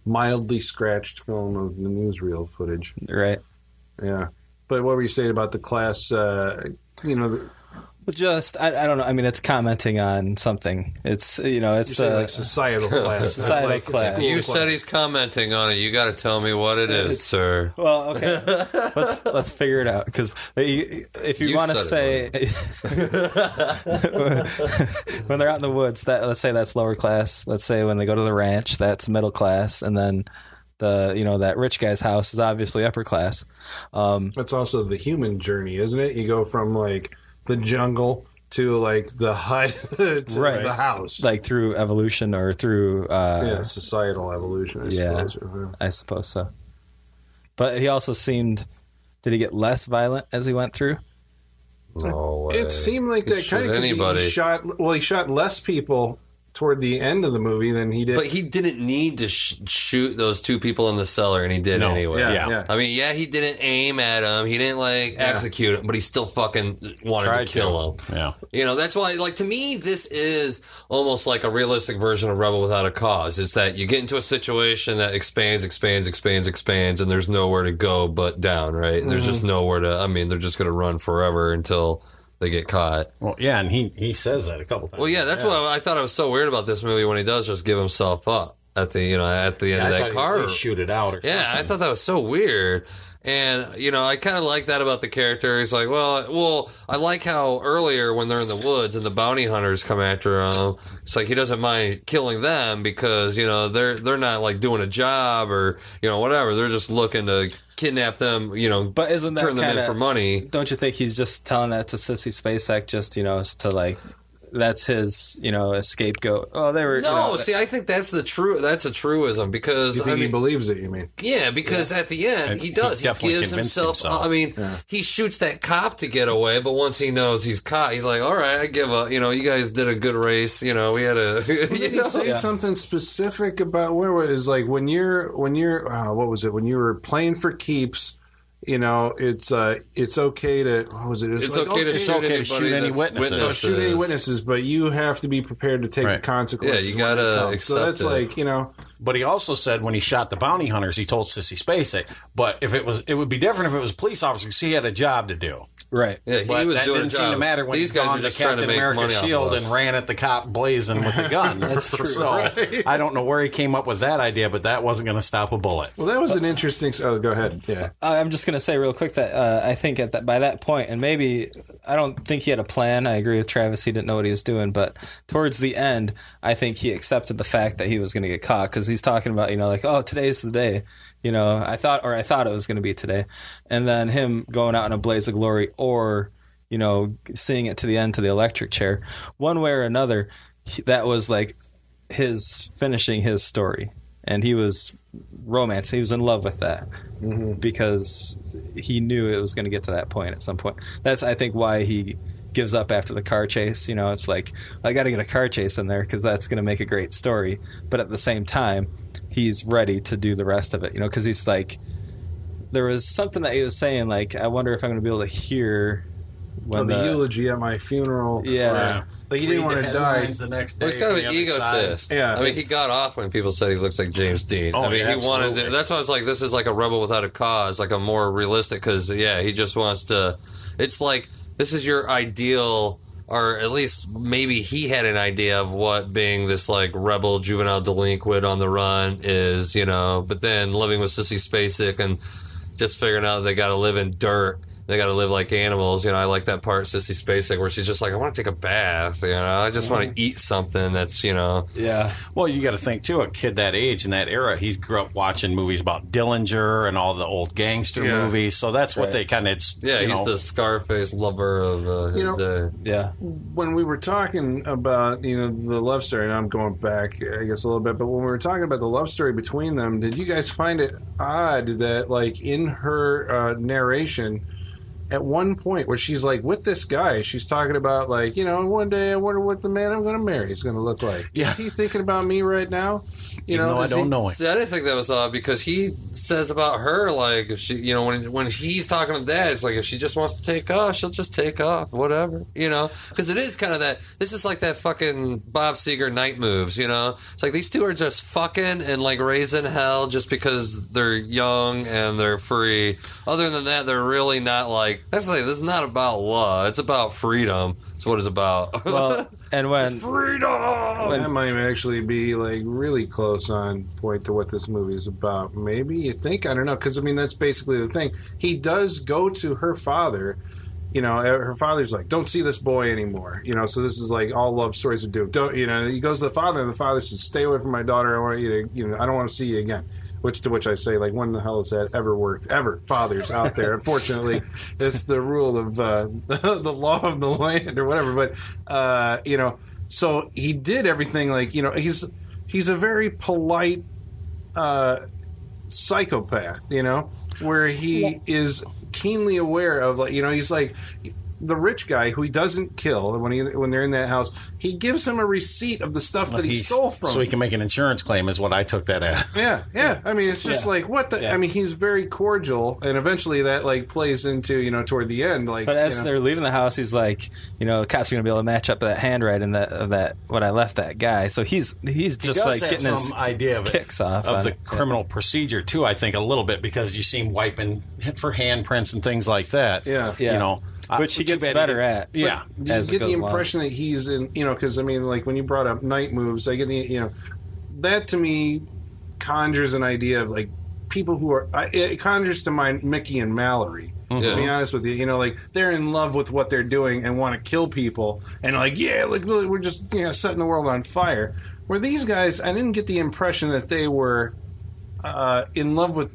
mildly scratched film of the newsreel footage. Right. Yeah. But what were you saying about the class? You know. Just, I don't know. I mean, it's commenting on something. It's, you know, it's the like societal class. Societal class. You said he's commenting on it. You got to tell me what it is, sir. Well, okay. let's figure it out. Because if you want to say, when they're out in the woods, let's say that's lower class. Let's say when they go to the ranch, that's middle class, and then that rich guy's house is obviously upper class. That's also the human journey, isn't it? You go from like the jungle to like the hut to the house, like through evolution or through societal evolution. I suppose. I suppose so. But he also seemed. Did he get less violent as he went through? No way. It seemed like that kind of anybody. He shot less people toward the end of the execute he did. But he didn't need to shoot those two people in the cellar, and he did anyway. Yeah. I mean, he didn't aim at him. He didn't execute him, but he still fucking wanted to kill him. Yeah. You know, that's why, like, to me, this is almost like a realistic version of Rebel Without a Cause. It's that you get into a situation that expands, and there's nowhere to go but down, right? Mm-hmm. There's just nowhere to, I mean, they're just going to run forever until they get caught. Well, yeah, and he says that a couple times. Well, yeah, that's what I thought. I was so weird about this movie when he does just give himself up at the end of that car. He'd shoot it out or something. Yeah, I thought that was so weird. And, you know, I kind of like that about the character. He's like, well, I like how earlier when they're in the woods and the bounty hunters come after him, it's like he doesn't mind killing them because, you know, they're not like doing a job or, you know, whatever. They're just looking to kidnap them, you know, but isn't that turn them in for money. Don't you think he's just telling that to Sissy Spacek just, you know, to like, that's his, you know, a scapegoat. Oh, they were. No, you know, see, I think that's a truism because he believes it. You mean? Yeah, because at the end he does. He gives himself. I mean, he shoots that cop to get away, but once he knows he's caught, he's like, "All right, I give up. You know, you guys did a good race. You know, we had a." Did he say something specific about where it was like when you're what was it when you were playing for keeps? You know, it's okay to what was it? It's like, okay to shoot any witnesses. Don't shoot any witnesses, but you have to be prepared to take the consequences. Yeah, you gotta accept so that's like, you know. But he also said when he shot the bounty hunters, he told Sissy Spacek. But if it would be different if it was police officers because he had a job to do. Right. Yeah, he but was that doing didn't seem to matter when these he guys donned are the just trying to Captain make America money shield and ran at the cop blazing with the gun. That's true. So I don't know where he came up with that idea, but that wasn't going to stop a bullet. Well, that was an interesting. Oh, go ahead. Yeah. I'm just going to say real quick that I think by that point, and maybe I don't think he had a plan. I agree with Travis. He didn't know what he was doing, but towards the end, I think he accepted the fact that he was going to get caught because he's talking about, you know, like, oh, today's the day. You know, I thought it was going to be today, and then him going out in a blaze of glory, or you know, seeing it to the end to the electric chair, one way or another, that was like his finishing his story, and he was romance. He was in love with that because he knew it was going to get to that point at some point. That's, I think, why he gives up after the car chase. You know, it's like, I got to get a car chase in there because that's going to make a great story. But at the same time, he's ready to do the rest of it, you know, because he's like, there was something that he was saying, like, I wonder if I'm going to be able to hear when the eulogy at my funeral. Yeah. Like he didn't want to die. The next day Well, he's kind of an egotist. Yeah, I mean, he got off when people said he looks like James Dean. Oh, I mean, yeah, he wanted. absolutely. That's why I was like, this is like a rebel without a cause, like a more realistic. Because he just wants to. It's like this is your ideal, or at least maybe he had an idea of what being this like rebel juvenile delinquent on the run is, But then living with Sissy Spacek and just figuring out they got to live in dirt. They got to live like animals. I like that part, Sissy Spacek, where she's just like, I want to take a bath. I just want to eat something that's, Yeah. Well, you got to think, too, a kid that age in that era, he grew up watching movies about Dillinger and all the old gangster movies. So that's what they kind of, Yeah, he's the Scarface lover of his day. Yeah. When we were talking about, the love story, and I'm going back, I guess, a little bit, but when we were talking about the love story between them, did you guys find it odd that, like, in her narration, at one point where she's like with this guy, she's talking about like, one day I wonder what the man I'm going to marry is going to look like. Yeah. Is he thinking about me right now? No, I don't know it. See, I didn't think that was odd because he says about her, like, if she, when he's talking to Dad, it's like if she just wants to take off, she'll just take off, whatever, because it is kind of that. This is like that fucking Bob Seger night moves, It's like these two are just fucking and like raising hell just because they're young and they're free. Other than that, they're really not like. Actually, this is not about love. It's about freedom. That's what it's about. Well, and when freedom. That might actually be like really close on point to what this movie is about. Maybe you think, I don't know, because I mean that's basically the thing. He does go to her father. Her father's like, don't see this boy anymore. So this is like all love stories are doomed. Don't, he goes to the father, and the father says, stay away from my daughter. I want you to, I don't want to see you again. To which I say, like, when the hell has that ever worked? Ever. Fathers out there. Unfortunately, it's the rule of the law of the land or whatever. But, so he did everything like, he's a very polite psychopath, where he is keenly aware of, like, he's like the rich guy who he doesn't kill when they're in that house. He gives him a receipt of the stuff that he stole from so he can make an insurance claim is what I took that as. Yeah. I mean, it's just like what the. I mean, he's very cordial, and eventually that like plays into toward the end. Like, but as they're leaving the house, he's like, the cops are gonna be able to match up that handwriting that what I left that guy. So he's just like getting his idea of kicks off of the criminal procedure too. I think a little bit because you see him wiping for handprints and things like that. Yeah. Which he gets better at. Yeah. You get the impression that he's in, because I mean, like when you brought up night moves, I get the, that to me conjures an idea of like people who are, it conjures to mind Mickey and Mallory. To be honest with you, like they're in love with what they're doing and want to kill people and like, like we're just setting the world on fire. Where these guys, I didn't get the impression that they were in love with,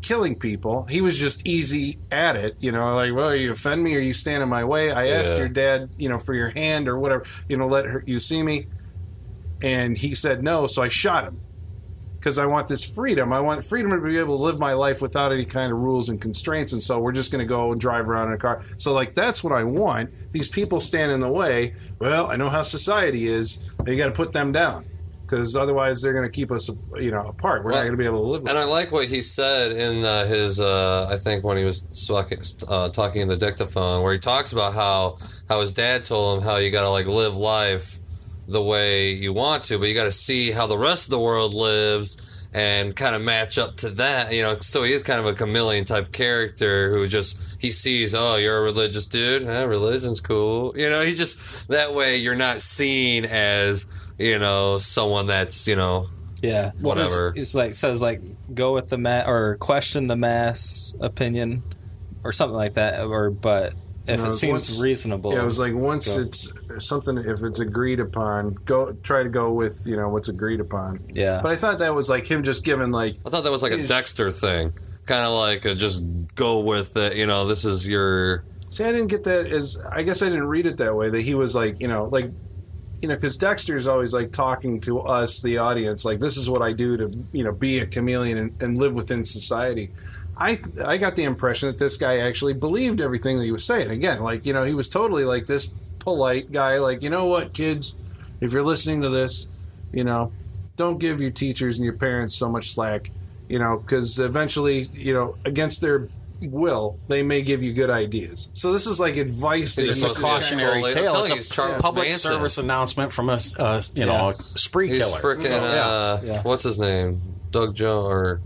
killing people. He was just easy at it, like, well, you offend me or you stand in my way. I asked your dad, for your hand or whatever, let you see me. And he said no, so I shot him. Because I want this freedom. I want freedom to be able to live my life without any kind of rules and constraints. And so we're just going to go and drive around in a car. So, like, that's what I want. These people stand in the way. Well, I know how society is. You got to put them down. Because otherwise they're going to keep us, apart. We're not going to be able to live with And I like what he said in his, I think when he was talking in the dictaphone, where he talks about how his dad told him how you got to, like, live life the way you want to, but you got to see how the rest of the world lives and kind of match up to that, so he is kind of a chameleon type character who just, he sees, oh, you're a religious dude, religion's cool, he just, that way you're not seen as, someone that's, whatever. It's like, says like, go with the or question the mass opinion or something like that, but if it seems reasonable. Yeah, it was like once it's something, if it's agreed upon, try to go with, what's agreed upon. Yeah. But I thought that was like him just giving like. I thought that was like a Dexter thing. Kind of like just go with it, this is your. See, I didn't get that I guess I didn't read it that way, that he was like, because Dexter's always like talking to us, the audience, like this is what I do to, be a chameleon and live within society. I got the impression that this guy actually believed everything that he was saying. Again, like, he was totally like this polite guy, like, you know what, kids, if you're listening to this, don't give your teachers and your parents so much slack, because eventually, against their they may give you good ideas. So this is like advice. That It's a cautionary tale. It's a public service announcement from a spree killer. He's freaking, what's his name? Doug Jones.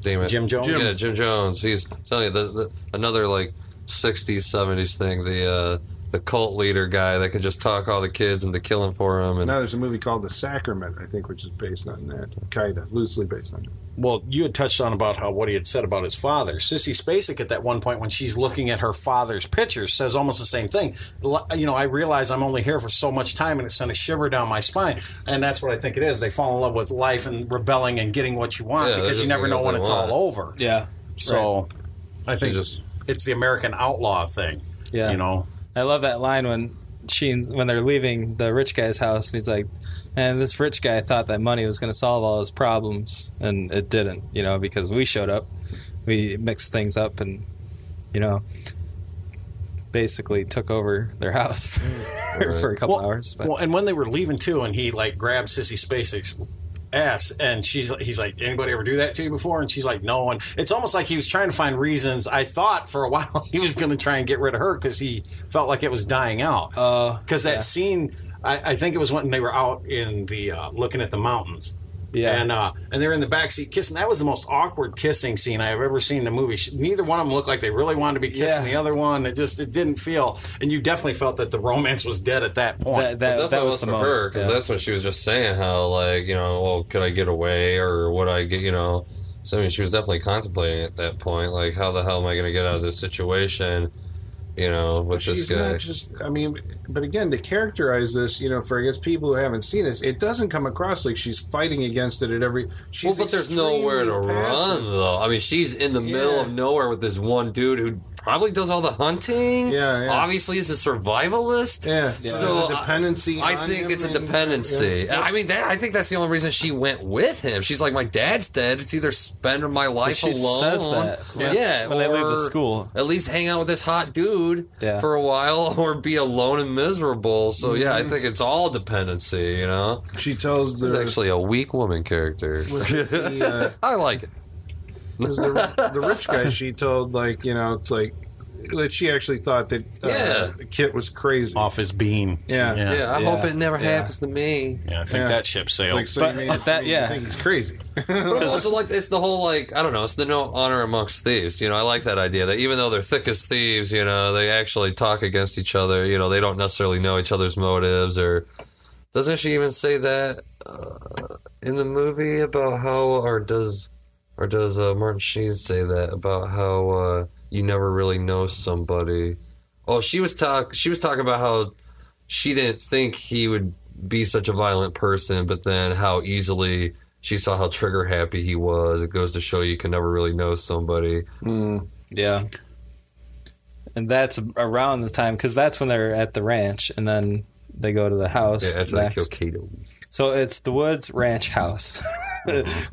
Damn it. Jim Jones? Yeah, Jim Jones. He's telling you, another like 60s, 70s thing, the cult leader guy that can just talk all the kids into killing for him. And now there's a movie called The Sacrament, I think, which is based on that. Kind of, loosely based on it. Well, you had touched on about what he had said about his father. Sissy Spacek at that one point when she's looking at her father's pictures says almost the same thing. I realize I'm only here for so much time and it sent a shiver down my spine. And that's what I think it is. They fall in love with life and rebelling and getting what you want because you never know when it's all over. Yeah. So I think it's the American outlaw thing. Yeah. I love that line when they're leaving the rich guy's house, and he's like, and this rich guy thought that money was going to solve all his problems, and it didn't, because we showed up, we mixed things up, and, basically took over their house for a couple hours. But. Well, and when they were leaving, too, and he, grabbed Sissy Spacek's ass, and he's like, anybody ever do that to you before? And she's like, no. And it's almost like he was trying to find reasons. I thought for a while he was going to try and get rid of her because he felt like it was dying out. Because that scene, I think it was when they were out in the looking at the mountains. Yeah, and they're in the backseat kissing. That was the most awkward kissing scene I have ever seen in a movie. Neither one of them looked like they really wanted to be kissing the other one. It didn't feel, and you definitely felt that the romance was dead at that point. That was for her, because that's when she was just saying how, could I get away, or would I get, So I mean, she was definitely contemplating at that point, like, how the hell am I going to get out of this situation? With this guy. She's not just, but again, to characterize this, for, I guess, people who haven't seen it, it doesn't come across like she's fighting against it at every... but there's nowhere to run, though. I mean, she's in the middle of nowhere with this one dude who probably does all the hunting. Yeah. Obviously, is a survivalist. Yeah. So a dependency. I think it's a dependency. I mean, I think that's the only reason she went with him. She's like, my dad's dead. It's either spending my life alone. She says that. Yeah. When they leave the school. At least hang out with this hot dude for a while, or be alone and miserable. So I think it's all dependency. She tells She's actually a weak woman character. I like it. Because the rich guy, she told, it's like that she actually thought that Kit was crazy. Off his bean. Yeah. I hope it never happens to me. Yeah, I think that ship sailed. I think he's crazy. But also, it's the whole, I don't know, it's the no honor amongst thieves. I like that idea that even though they're thick as thieves, they actually talk against each other. They don't necessarily know each other's motives. Or doesn't she even say that in the movie about how, or does Martin Sheen say that about how you never really know somebody? Oh, she was talking about how she didn't think he would be such a violent person, but then how easily she saw how trigger happy he was. It goes to show you can never really know somebody. Yeah. And that's around the time, because that's when they're at the ranch, and then they go to the house. Yeah, after they kill Kato. So it's the Woods Ranch House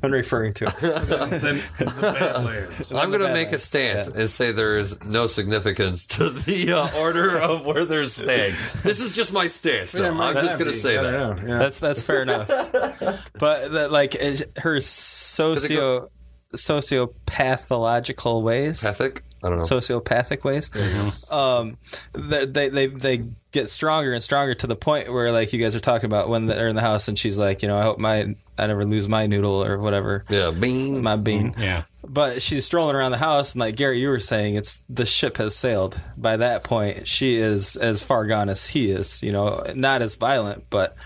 I'm referring to. the Badlands. I'm going to make a stance and say there is no significance to the order of where they're staying. This is just my stance, though. I'm just going to say that. Yeah. That's fair enough. But her sociopathological ways. Pathic? I don't know. Sociopathic ways. They get stronger and stronger to the point where, you guys are talking about when they're in the house, and she's like, I hope I never lose my noodle or whatever. Yeah, bean. My bean. Yeah. But she's strolling around the house, and like Gary, you were saying, the ship has sailed. By that point, she is as far gone as he is. Not as violent, but.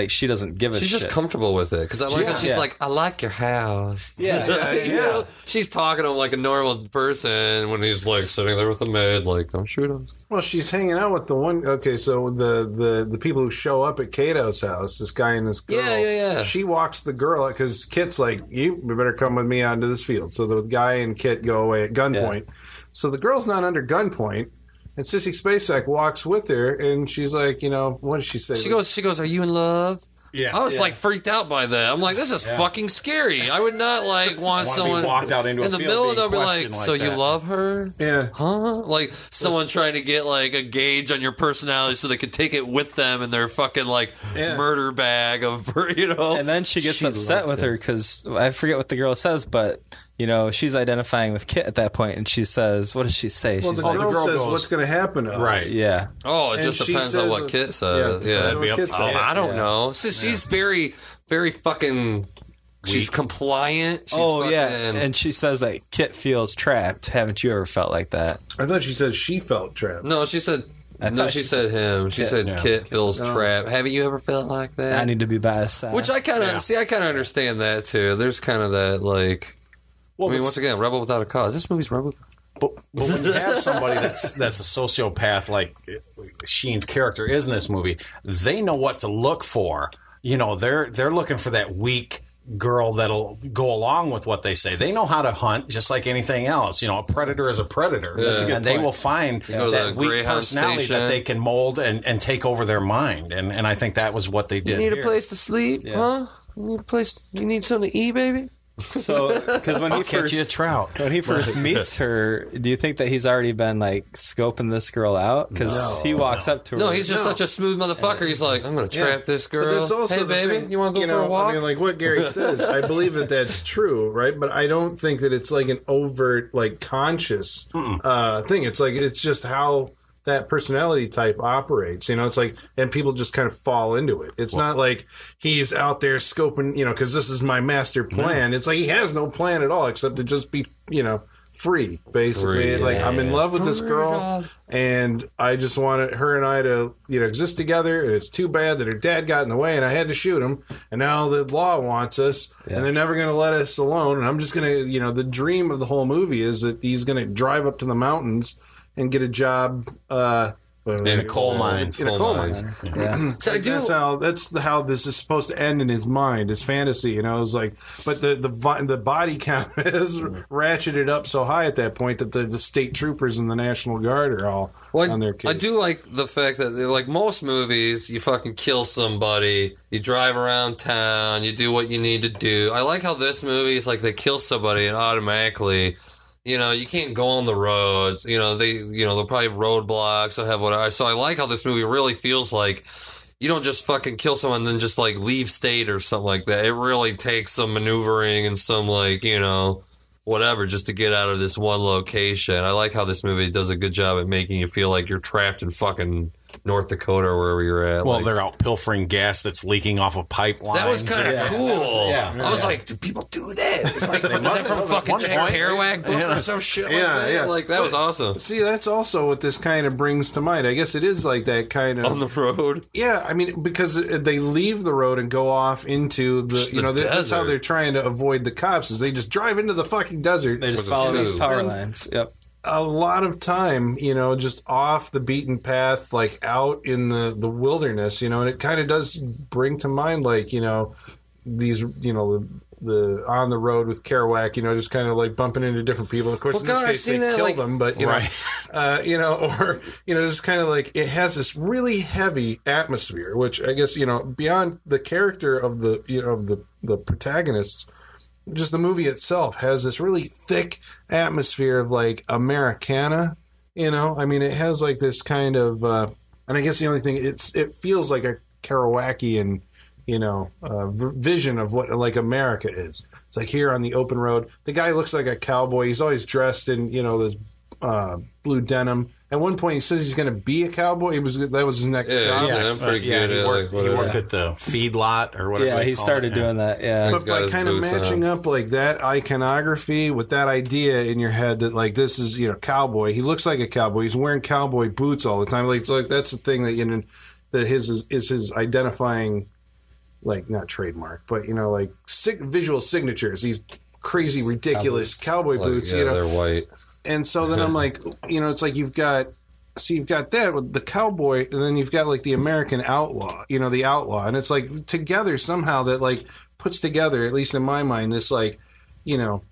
She doesn't give a shit. She's just comfortable with it. Because I like that she's like, I like your house. Yeah. She's talking to him like a normal person when he's sitting there with the maid, don't shoot him. Well, she's hanging out with the one. Okay, so the people who show up at Cato's house, this guy and this girl. Yeah. She walks the girl because Kit's like, you better come with me onto this field. So the guy and Kit go away at gunpoint. Yeah. So the girl's not under gunpoint. And Sissy Spacek walks with her, and she's like, what does she say? She goes, are you in love? Yeah. I was freaked out by that. I'm like, this is fucking scary. I would not want someone walked out into in the middle of the like, so that. You love her? Yeah. Huh? Someone trying to get a gauge on your personality so they could take it with them in their fucking murder bag of, And then she gets upset with her because I forget what the girl says, but you know, she's identifying with Kit at that point, and she says, what does she say? Well, She's the like, girl says, goes, "What's going to happen to us?" Right. yeah. Oh, it And just she depends on says- what Kit says. Yeah, Yeah. depends on what Kit Oh, says. I don't know. So she's very, very fucking. She's compliant. She's yeah. fucking- And she says that Kit feels trapped. Haven't you ever felt like that? I thought she said she felt trapped. No, she said. I No, thought she she said him. She said yeah. Kit feels trapped. Haven't you ever felt like that? I need to be by his side. Which I kind of see. I kind of understand that too. There's kind of that like. Well, I mean, but- once again, rebel without a cause. This movie's rebel. But when you have somebody that's a sociopath like Sheen's character is in this movie, they know what to look for. You know, they're looking for that weak girl that'll go along with what they say. They know how to hunt just like anything else. You know, a predator is a predator. Yeah. And they will find go to that the weak Greyhound personality station. that they can mold and take over their mind. And I think that was what they did. You need here. a place to sleep, huh? You need a place. You need something to eat, baby. So, because when he I'll catch you a first trout. when he first meets her, do you think that he's already been like scoping this girl out? Because he walks up to her. No, he's just such a smooth motherfucker. He's like, I'm gonna trap this girl. But that's also hey, the thing. thing, You want to go for a walk? I mean, like what Gary says, I believe that that's true, right? But I don't think that it's like an overt, like conscious thing. It's like it's just how that personality type operates. You know, it's like, and people just kind of fall into it. It's not like he's out there scoping, you know, because this is my master plan. It's like he has no plan at all except to just be, you know, free, basically. Free, like I'm in love with this girl, Freedom. and I just wanted her and I to, you know, exist together. And it's too bad that her dad got in the way, and I had to shoot him. And now the law wants us, and they're never going to let us alone. And I'm just going to, you know, the dream of the whole movie is that he's going to drive up to the mountains and get a job in coal mines. In a coal mine. Yeah. So I do. That's how this is supposed to end in his mind, his fantasy. You know, it's like, but the body count is ratcheted up so high at that point that the state troopers and the National Guard are all on their case. I do like the fact that, like most movies, you fucking kill somebody, you drive around town, you do what you need to do. I like how this movie is like they kill somebody and automatically, you know, you can't go on the roads. You know, they'll probably have roadblocks. They'll have whatever. So I like how this movie really feels like you don't just fucking kill someone and then just like leave state or something like that. It really takes some maneuvering and some like, you know, whatever just to get out of this one location. I like how this movie does a good job at making you feel like you're trapped in fucking North Dakota or wherever you're at. Well, like, they're out pilfering gas that's leaking off of pipelines. that was kind of cool. Yeah. I was like, do people do that? It's like, is that must from have at fucking one Jack point. Kerouac book or some shit like that? Yeah. Like, that was awesome. See, that's also what this kind of brings to mind. I guess it is like that kind of On the road. Yeah, I mean, because they leave the road and go off into the, you know, that's how desert. they're trying to avoid the cops, is they just drive into the fucking desert. They just With a follow those tube. power lines. Yep. A lot of time, you know, just off the beaten path, like out in the wilderness, you know, and it kind of does bring to mind, like, you know, these, you know, the on the road with Kerouac, you know, just kind of like bumping into different people. Of course, Well, in God, I've this case, seen they that, kill like- them, but you know, or you know, just kind of like it has this really heavy atmosphere, which I guess, you know, beyond the character of the, you know, of the protagonists, just the movie itself has this really thick atmosphere of like Americana, you know. I mean, it has like this kind of, and I guess the only thing it feels like a Kerouacian, you know, vision of what like America is. It's like here on the open road. The guy looks like a cowboy. He's always dressed in, you know, this blue denim. At one point, he says he's going to be a cowboy. That was his next job. I'm pretty Yeah, good at he like, worked at the feed lot or whatever. Yeah, they he call started it. doing that. Yeah. But got by his kind of boots matching up like that iconography with that idea in your head that like this is, you know, cowboy. He looks like a cowboy. He's wearing cowboy boots all the time. Like, it's like that's the thing that, you know, that is his identifying, like, not trademark, but, you know, like visual signatures. These crazy, ridiculous cowboy like, boots. yeah, You know, they're white. and so then I'm like, you know, it's like you've got that with the cowboy, and then you've got like the American outlaw, you know, the outlaw. And it's like together somehow that like puts together, at least in my mind, this like, you know,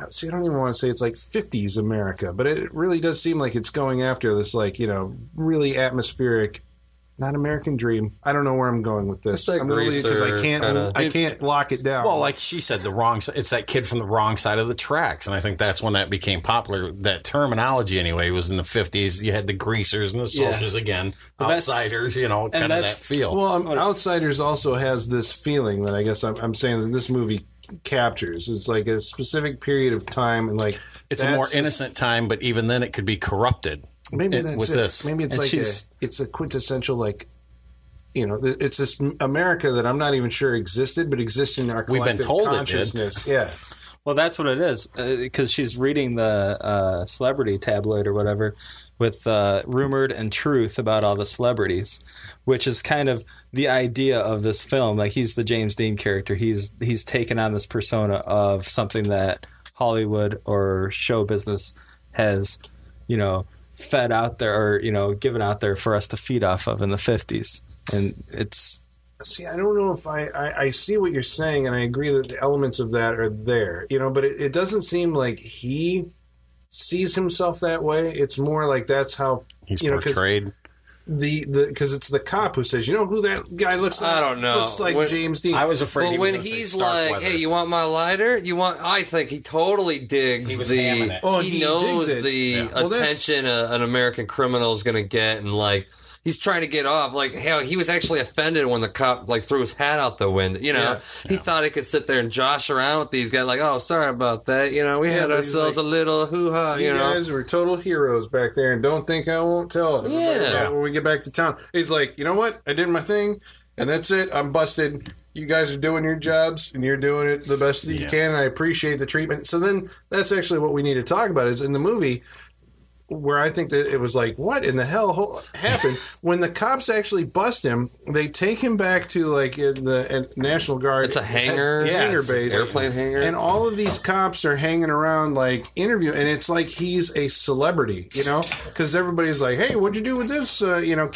see, I don't even want to say it's like 50s America, but it really does seem like it's going after this like, you know, really atmospheric, not American Dream. I don't know where I'm going with this. It's like I'm really, because Greaser, I can't lock it down. Well, like she said, it's that kid from the wrong side of the tracks. And I think that's when that became popular. That terminology, anyway, was in the 50s. You had the greasers and the socials again. But that's- Outsiders, you know, kind of that feel. Well, Outsiders also has this feeling that I guess I'm saying that this movie captures. It's like a specific period of time, and like it's a more innocent time, but even then it could be corrupted. Maybe that's with it. this. Maybe it's it's a quintessential, like, you know, it's this America that I'm not even sure existed, but exists in our collective consciousness. Yeah. Well, that's what it is, because she's reading the celebrity tabloid or whatever with rumored and truth about all the celebrities, which is kind of the idea of this film. Like, he's the James Dean character. He's taken on this persona of something that Hollywood or show business has, you know, fed out there, or, you know, given out there for us to feed off of in the 50s. And it's... See, I don't know if I see what you're saying, and I agree that the elements of that are there, you know, but it doesn't seem like he sees himself that way. It's more like that's how he's Because portrayed. it's the cop who says, you know who that guy looks like? I don't know. Looks like James Dean. I was afraid. But when he's like, "Hey, you want my lighter? I think he totally digs he knows the attention an American criminal is going to get, and like he's trying to get off. Like, hell, he was actually offended when the cop like threw his hat out the window. You know, he thought he could sit there and josh around with these guys. Like, oh, sorry about that. You know, we had ourselves like, a little hoo-ha. You guys were total heroes back there, and don't think I won't tell it. Yeah. When we get back to town, he's like, you know what? I did my thing, and that's it. I'm busted. You guys are doing your jobs, and you're doing it the best that you can, and I appreciate the treatment. So then that's actually what we need to talk about is in the movie, where I think that it was like, what in the hell happened? When the cops actually bust him, they take him back to like in the National Guard. It's a hangar, hangar base, airplane hangar, and all of these cops are hanging around like interviewing, and it's like he's a celebrity, you know, because everybody's like, hey, what'd you do with this,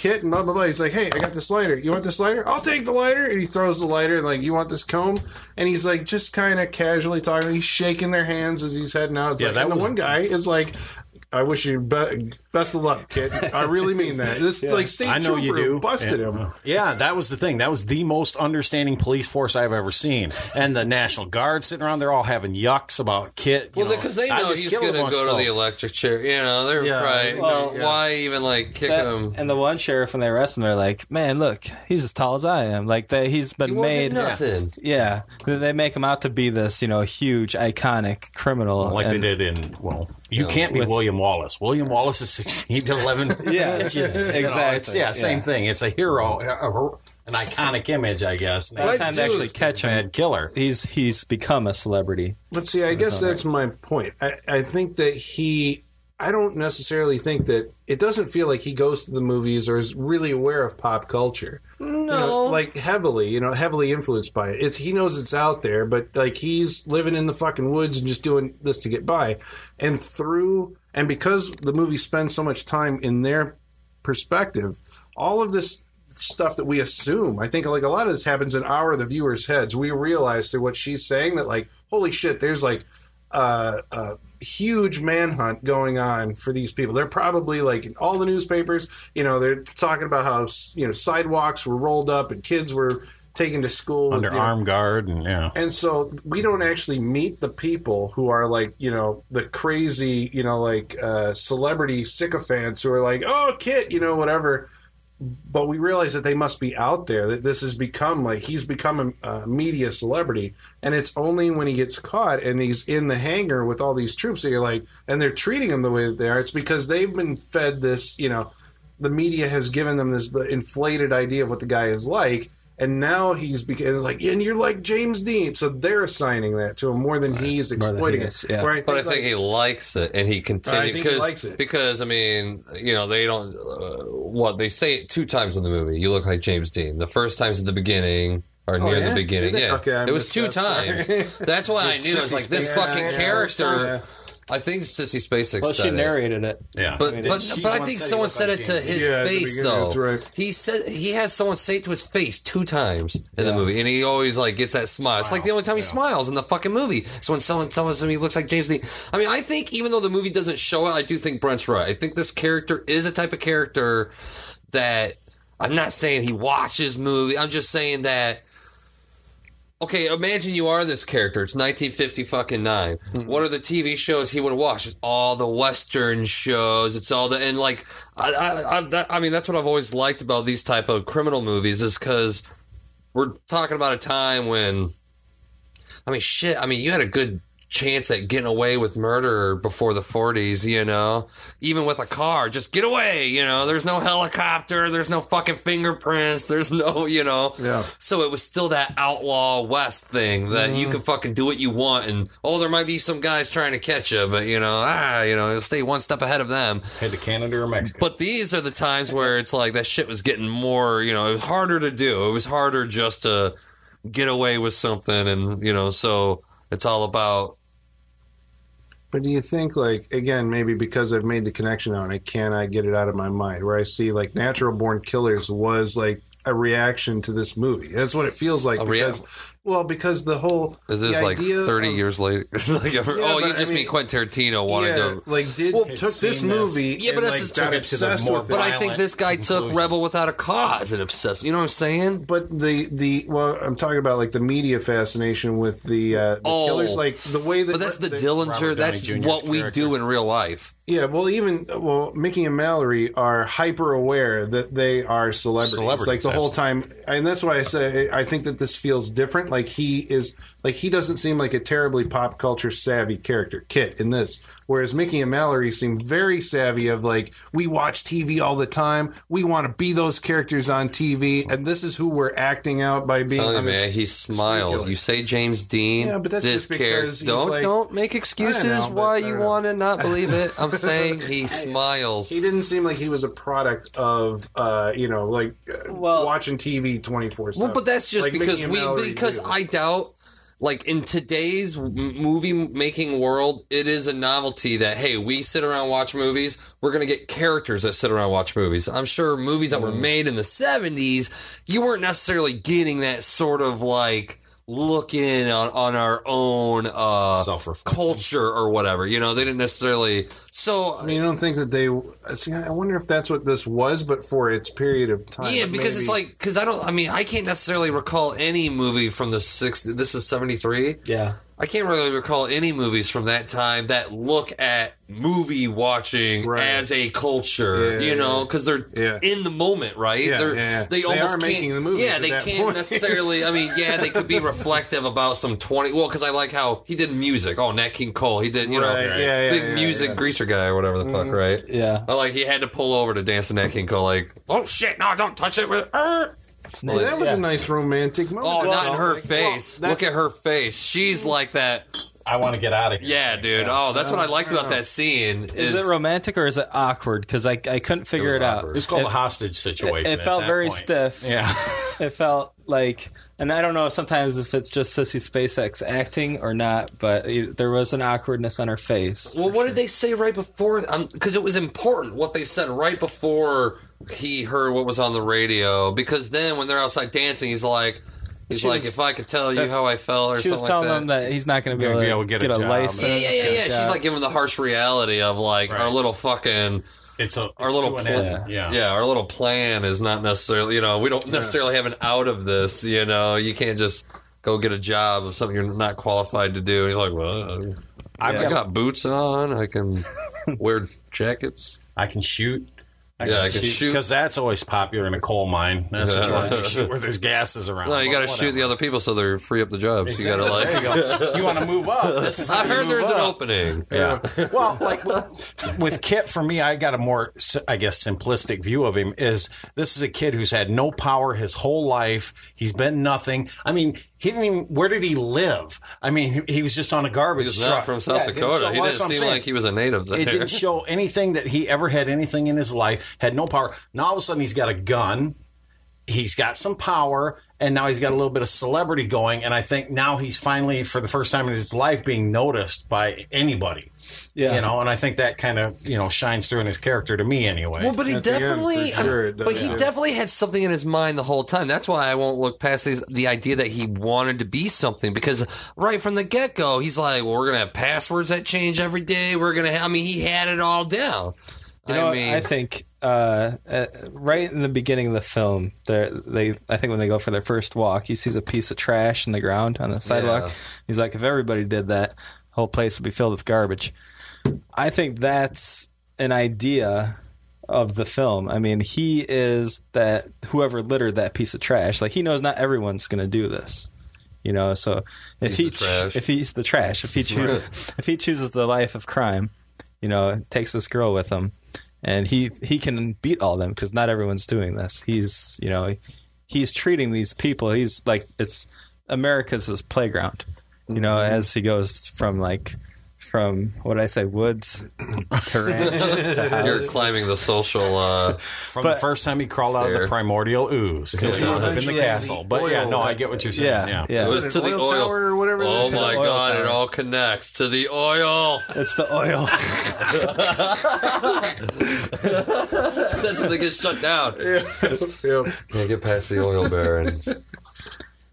kit, and blah blah blah. He's like, hey, I got this lighter. You want this lighter? I'll take the lighter, and he throws the lighter, and like, you want this comb? And he's like, just kind of casually talking. He's shaking their hands as he's heading out. It's like, and the one guy is like, I wish you best of luck, kid. I really mean that. This like state trooper busted him. Yeah, that was the thing. That was the most understanding police force I've ever seen. And the National Guard sitting around, they're all having yucks about Kit. Well, because they know he's going to go to the electric chair. You know, they're right. Well, why even like kick him? And the one sheriff when they arrest him, they're like, man, look, he's as tall as I am. Like he's been made nothing. Yeah, they make him out to be this, you know, huge iconic criminal, like they did in You can't be William Wallace. William Wallace is 6 feet 11 inches. Exactly. Same thing. It's a hero, an iconic image, I guess. By the time to actually catch him, bad killer. He's become a celebrity. But see, I guess that's my point. I think that I don't necessarily think that it doesn't feel like he goes to the movies or is really aware of pop culture. No. You know, like heavily influenced by it. He knows it's out there, but like he's living in the fucking woods and just doing this to get by. And because the movie spends so much time in their perspective, all of this stuff that we assume, I think like a lot of this happens in the viewers' heads. We realize through what she's saying that like, holy shit, there's like huge manhunt going on for these people. They're probably like in all the newspapers, you know, they're talking about how, you know, sidewalks were rolled up and kids were taken to school under armed guard, and so we don't actually meet the people who are like, you know, the crazy, you know, like celebrity sycophants who are like, oh, Kit, you know, whatever. But we realize that they must be out there, that this has become like he's become a media celebrity. And it's only when he gets caught and he's in the hangar with all these troops that you're like, and they're treating him the way that they are. It's because they've been fed this, you know, the media has given them this inflated idea of what the guy is like. And now he's like, and you're like James Dean. So they're assigning that to him more than he's exploiting it. Yeah. But I think he likes it, and he continues. He likes it. Because, I mean, you know, they don't... they say it 2 times in the movie. You look like James Dean. The first time's at the beginning... Or near the beginning, yeah. Okay, it was 2 times. That's why I knew. I was like, this fucking character... I think Sissy Spacek said she narrated it. Yeah. But I think someone said it to his face, though. That's right. He said he has someone say it to his face 2 times in the movie, and he always like gets that smile. It's like the only time he smiles in the fucking movie. So when someone tells him he looks like James Dean. I mean, I think even though the movie doesn't show it, I do think Brent's right. I think this character is a type of character that I'm not saying he watches movies. I'm just saying that. Okay, imagine you are this character. It's 1959. Mm-hmm. What are the TV shows he would watch? It's all the Western shows. It's all the... And, like, I mean, that's what I've always liked about these type of criminal movies is because we're talking about a time when I mean, shit. I mean, you had a good chance at getting away with murder before the 40s, you know, even with a car, just get away, you know, there's no helicopter, there's no fucking fingerprints, there's no, you know, so it was still that outlaw West thing that you can fucking do what you want, and there might be some guys trying to catch you, but you know, stay one step ahead of them. Head to Canada or Mexico. But these are the times where it's like that shit was getting more, you know, it was harder to do. It was harder just to get away with something, and you know, so it's all about. But do you think, like, again, maybe because I've made the connection now and I cannot get it out of my mind, where I see, like, Natural Born Killers was, like, a reaction to this movie. That's what it feels like. Because the whole... Is this, like, 30 years later? Like, you just mean Quentin Tarantino wanted to... like, took this movie but that's got obsessed with it. But I think this guy took Rebel Without a Cause and obsessed. You know what I'm saying? But I'm talking about, like, the media fascination with the killers. Like, the way that... But that's the Dillinger. That's what we do in real life. Yeah, Mickey and Mallory are hyper aware that they are celebrities. Like the whole time, and that's why I say I think that this feels different. Like he doesn't seem like a terribly pop culture savvy character, Kit, in this. Whereas Mickey and Mallory seem very savvy of like, we watch TV all the time. We want to be those characters on TV, and this is who we're acting out by being. On this, he smiles. You say James Dean. Yeah, but that's this just because don't make excuses why you want to not believe it. I'm saying he smiles. He didn't seem like he was a product of watching TV 24/7. Well, but that's just like because I doubt. Like, in today's movie-making world, it is a novelty that, hey, we sit around and watch movies, we're going to get characters that sit around and watch movies. I'm sure movies that were made in the 70s, you weren't necessarily getting that sort of, like, look in on our own culture or whatever. You know, they didn't necessarily... So, I mean, I don't think that they... See, I wonder if that's what this was, but for its period of time. Yeah, because it's like... Because I can't necessarily recall any movie from the 60s. This is 73? Yeah. I can't really recall any movies from that time that look at movie watching as a culture, because they're in the moment, right? Yeah, They are making the movies. Yeah, they can't necessarily. I mean, they could be reflective about some 20. Well, because I like how he did music. Oh, Nat King Cole, he did, big music greaser guy or whatever the fuck, right? Yeah. But like he had to pull over to dance to Nat King Cole, like, oh shit, no, don't touch it with. See, that was a nice romantic moment. Oh, not in her face. Look at her face. She's like that. I want to get out of here. Yeah, dude. Oh, that's what I liked about that scene. Is it romantic or is it awkward? Because I couldn't figure it out. It's called a hostage situation. It felt very stiff. Yeah. It felt like, and I don't know sometimes if it's just Sissy Spacek's acting or not, but there was an awkwardness on her face. Well, what did they say right before? Because it was important what they said right before he heard what was on the radio. Because then when they're outside dancing, he's like, if I could tell you how I felt or something like that. She was telling him that he's not going to be able to get a license. Yeah. She's like giving the harsh reality of like our little fucking... our little plan is not necessarily, we don't necessarily have an out of this, you can't just go get a job of something you're not qualified to do. And he's like, well, I got boots on, I can wear jackets. I can shoot. I can shoot. Because that's always popular in a coal mine. That's what you want to shoot where there's gases around. No, you got to shoot the other people so they're free up the jobs. Exactly. You got to there you go. You want to move up. I heard there's an opening. Yeah. Well, like with Kit, for me, I got a more, I guess, simplistic view of him. This is a kid who's had no power his whole life. He's been nothing. I mean, where did he live? I mean, he was just on a garbage truck. He's not from South Dakota. He didn't seem like he was a native there. It didn't show anything that he ever had anything in his life, had no power. Now all of a sudden he's got a gun. He's got some power, and now he's got a little bit of celebrity going. And I think now he's finally, for the first time in his life, being noticed by anybody. Yeah, and I think that kind of shines through in his character to me anyway. Well, but he definitely, definitely had something in his mind the whole time. That's why I won't look past the idea that he wanted to be something, because right from the get go, he's like, well, we're gonna have passwords that change every day. We're gonna have. I mean, he had it all down. I think right in the beginning of the film, I think when they go for their first walk, he sees a piece of trash in the ground on the sidewalk. Yeah. He's like, if everybody did that, the whole place would be filled with garbage. I think that's an idea of the film. I mean, he is that whoever littered that piece of trash. Like, he knows not everyone's going to do this. You know, so if he's the trash, if he chooses the life of crime, you know, takes this girl with him, and he can beat all them because not everyone's doing this. He's, you know, he's treating these people. He's like, it's America's his playground. You know, as he goes from what did I say, woods to ranch. You're climbing the social. From the first time he crawled out of the primordial ooze till he ended up in the castle. But yeah, no, I get what you're saying. Yeah. It was to the oil tower or whatever. Oh my God, it all connects to the oil. It's the oil. That's when they get shut down. Yeah. Can't get past the oil barons.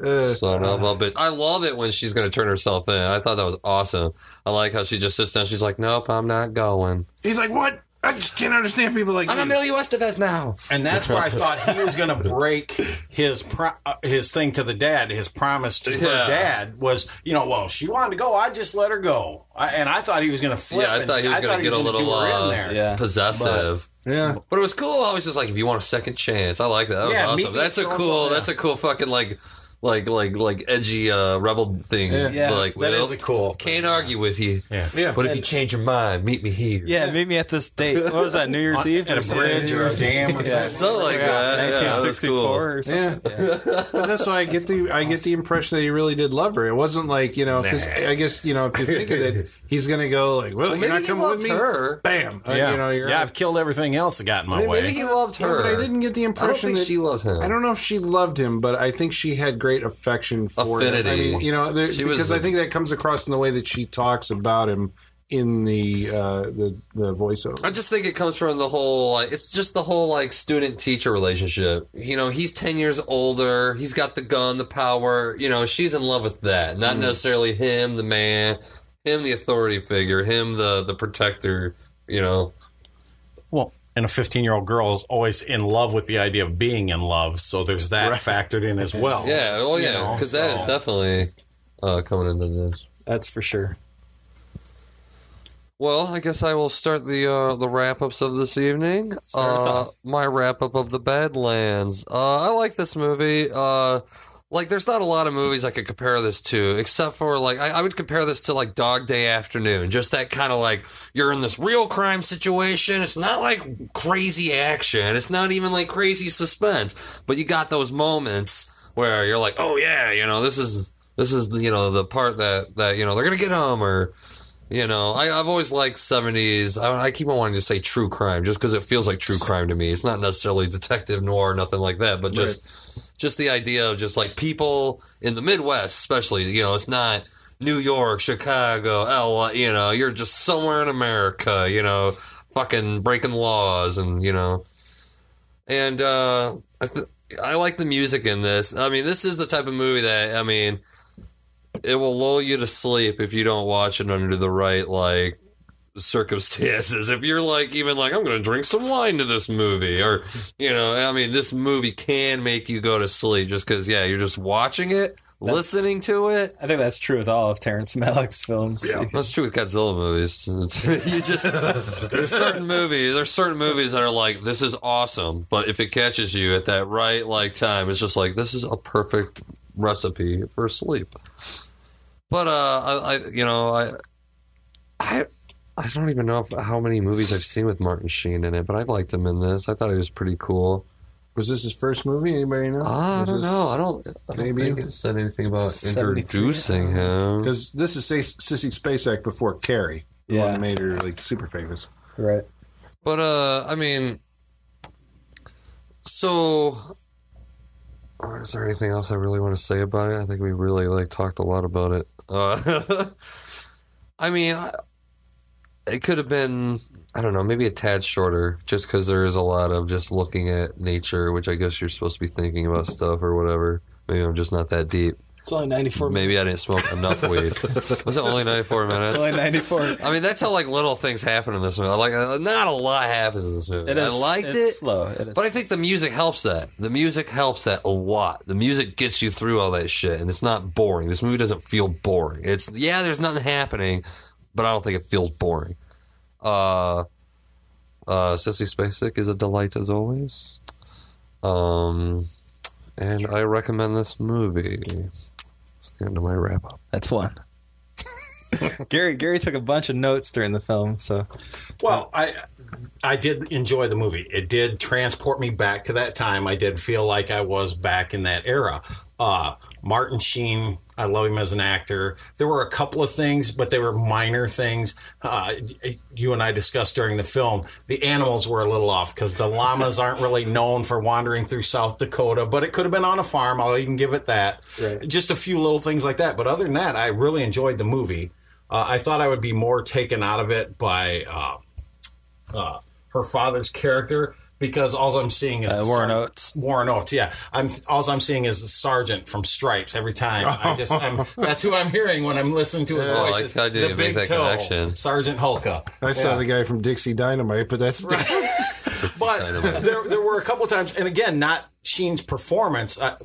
Son of a bitch. I love it when she's going to turn herself in. I thought that was awesome. I like how she just sits down. She's like, nope, I'm not going. He's like, what? I just can't understand people like I'm Emilio Estevez now. And that's where I thought he was going to break his thing to the dad. His promise to her dad was, you know, well, she wanted to go. I just let her go. And I thought he was going to flip. Yeah, I thought he was going to get a little possessive. But it was cool. I was just like, if you want a second chance, I like that. That was awesome. That's a cool fucking like edgy rebel thing. Like, that is a cool thing. Can't argue with you. But if you change your mind, meet me here. Yeah, meet me at this date. What was that, New Year's Eve? At a bridge or a dam or something. Something like that. 1964 or something. But that's why I get the impression that he really did love her. It wasn't like, you know, because I guess, you know, if you think of it, he's going to go like, well, you're not coming with me? Her. Bam. Yeah. You know, I've killed everything else that got in my way. Maybe he loved her. But I didn't get the impression that she loves him. I don't know if she loved him, but I think she had great affection for him. I mean, you know, because I think that comes across in the way that she talks about him in the voiceover. I just think it comes from the whole, like, it's just the whole, like, student-teacher relationship. You know, he's 10 years older. He's got the gun, the power. You know, she's in love with that. Not necessarily him, the man, him, the authority figure, him, the protector, you know. Well, and a 15-year-old girl is always in love with the idea of being in love, so there's that factored in as well. Yeah, well, yeah, because that is definitely coming into this. That's for sure. Well, I guess I will start the wrap-ups of this evening. My wrap-up of the Badlands. I like this movie. Like, there's not a lot of movies I could compare this to, except for, like, I would compare this to, like, Dog Day Afternoon. Just that kind of, like, you're in this real crime situation. It's not, like, crazy action. It's not even, like, crazy suspense. But you got those moments where you're like, oh, yeah, you know, this is you know, the part that you know, they're going to get him, or, you know, I've always liked 70s. I keep on wanting to say true crime, just because it feels like true crime to me. It's not necessarily detective noir or nothing like that, but just the idea of just like people in the Midwest, especially, you know, it's not New York, Chicago, LA, you know, you're just somewhere in America, you know, fucking breaking laws, and, you know, and I like the music in this. I mean, this is the type of movie that, I mean, it will lull you to sleep if you don't watch it under the right, like, circumstances. If you're like, even like, I'm going to drink some wine to this movie, or, you know, I mean, this movie can make you go to sleep just because, yeah, you're just watching it, listening to it. I think that's true with all of Terrence Malick's films. Yeah, that's true with Godzilla movies. You just, there's certain movies that are like, this is awesome, but if it catches you at that right, like, time, it's just like, this is a perfect recipe for sleep. But I don't even know how many movies I've seen with Martin Sheen in it, but I liked him in this. I thought he was pretty cool. Was this his first movie? Anybody know? I don't know. I don't think it said anything about introducing him. Because this is Sissy Spacek before Carrie. The one that made her like super famous. Right. But I mean, so is there anything else I really want to say about it? I think we really like talked a lot about it. I mean, it could have been, I don't know, maybe a tad shorter, just because there is a lot of just looking at nature, which I guess you're supposed to be thinking about stuff or whatever. Maybe I'm just not that deep. It's only 94 minutes. Maybe I didn't smoke enough weed. Was it only 94 minutes? It's only 94. I mean, that's how, like, little things happen in this movie. Like, not a lot happens in this movie. I liked it. It's slow. It is. But I think the music helps that. The music helps that a lot. The music gets you through all that shit, and it's not boring. This movie doesn't feel boring. It's, yeah, there's nothing happening, but I don't think it feels boring. Sissy Spacek is a delight as always. And I recommend this movie. Into my wrap up. That's one. Gary took a bunch of notes during the film, so. Well, I did enjoy the movie. It did transport me back to that time. I did feel like I was back in that era. Martin Sheen, I love him as an actor. There were a couple of things, but they were minor things. You and I discussed during the film, the animals were a little off because the llamas aren't really known for wandering through South Dakota, but it could have been on a farm. I'll even give it that. Right. Just a few little things like that. But other than that, I really enjoyed the movie. I thought I would be more taken out of it by her father's character, because all I'm seeing is Warren Oates. Warren Oates, yeah. All I'm seeing is the sergeant from Stripes every time. That's who I'm hearing when I'm listening to his voice. Like, the big toe, connection. Sergeant Hulka. I saw the guy from Dixie Dynamite, but that's right. But there were a couple of times, and again, not Sheen's performance. I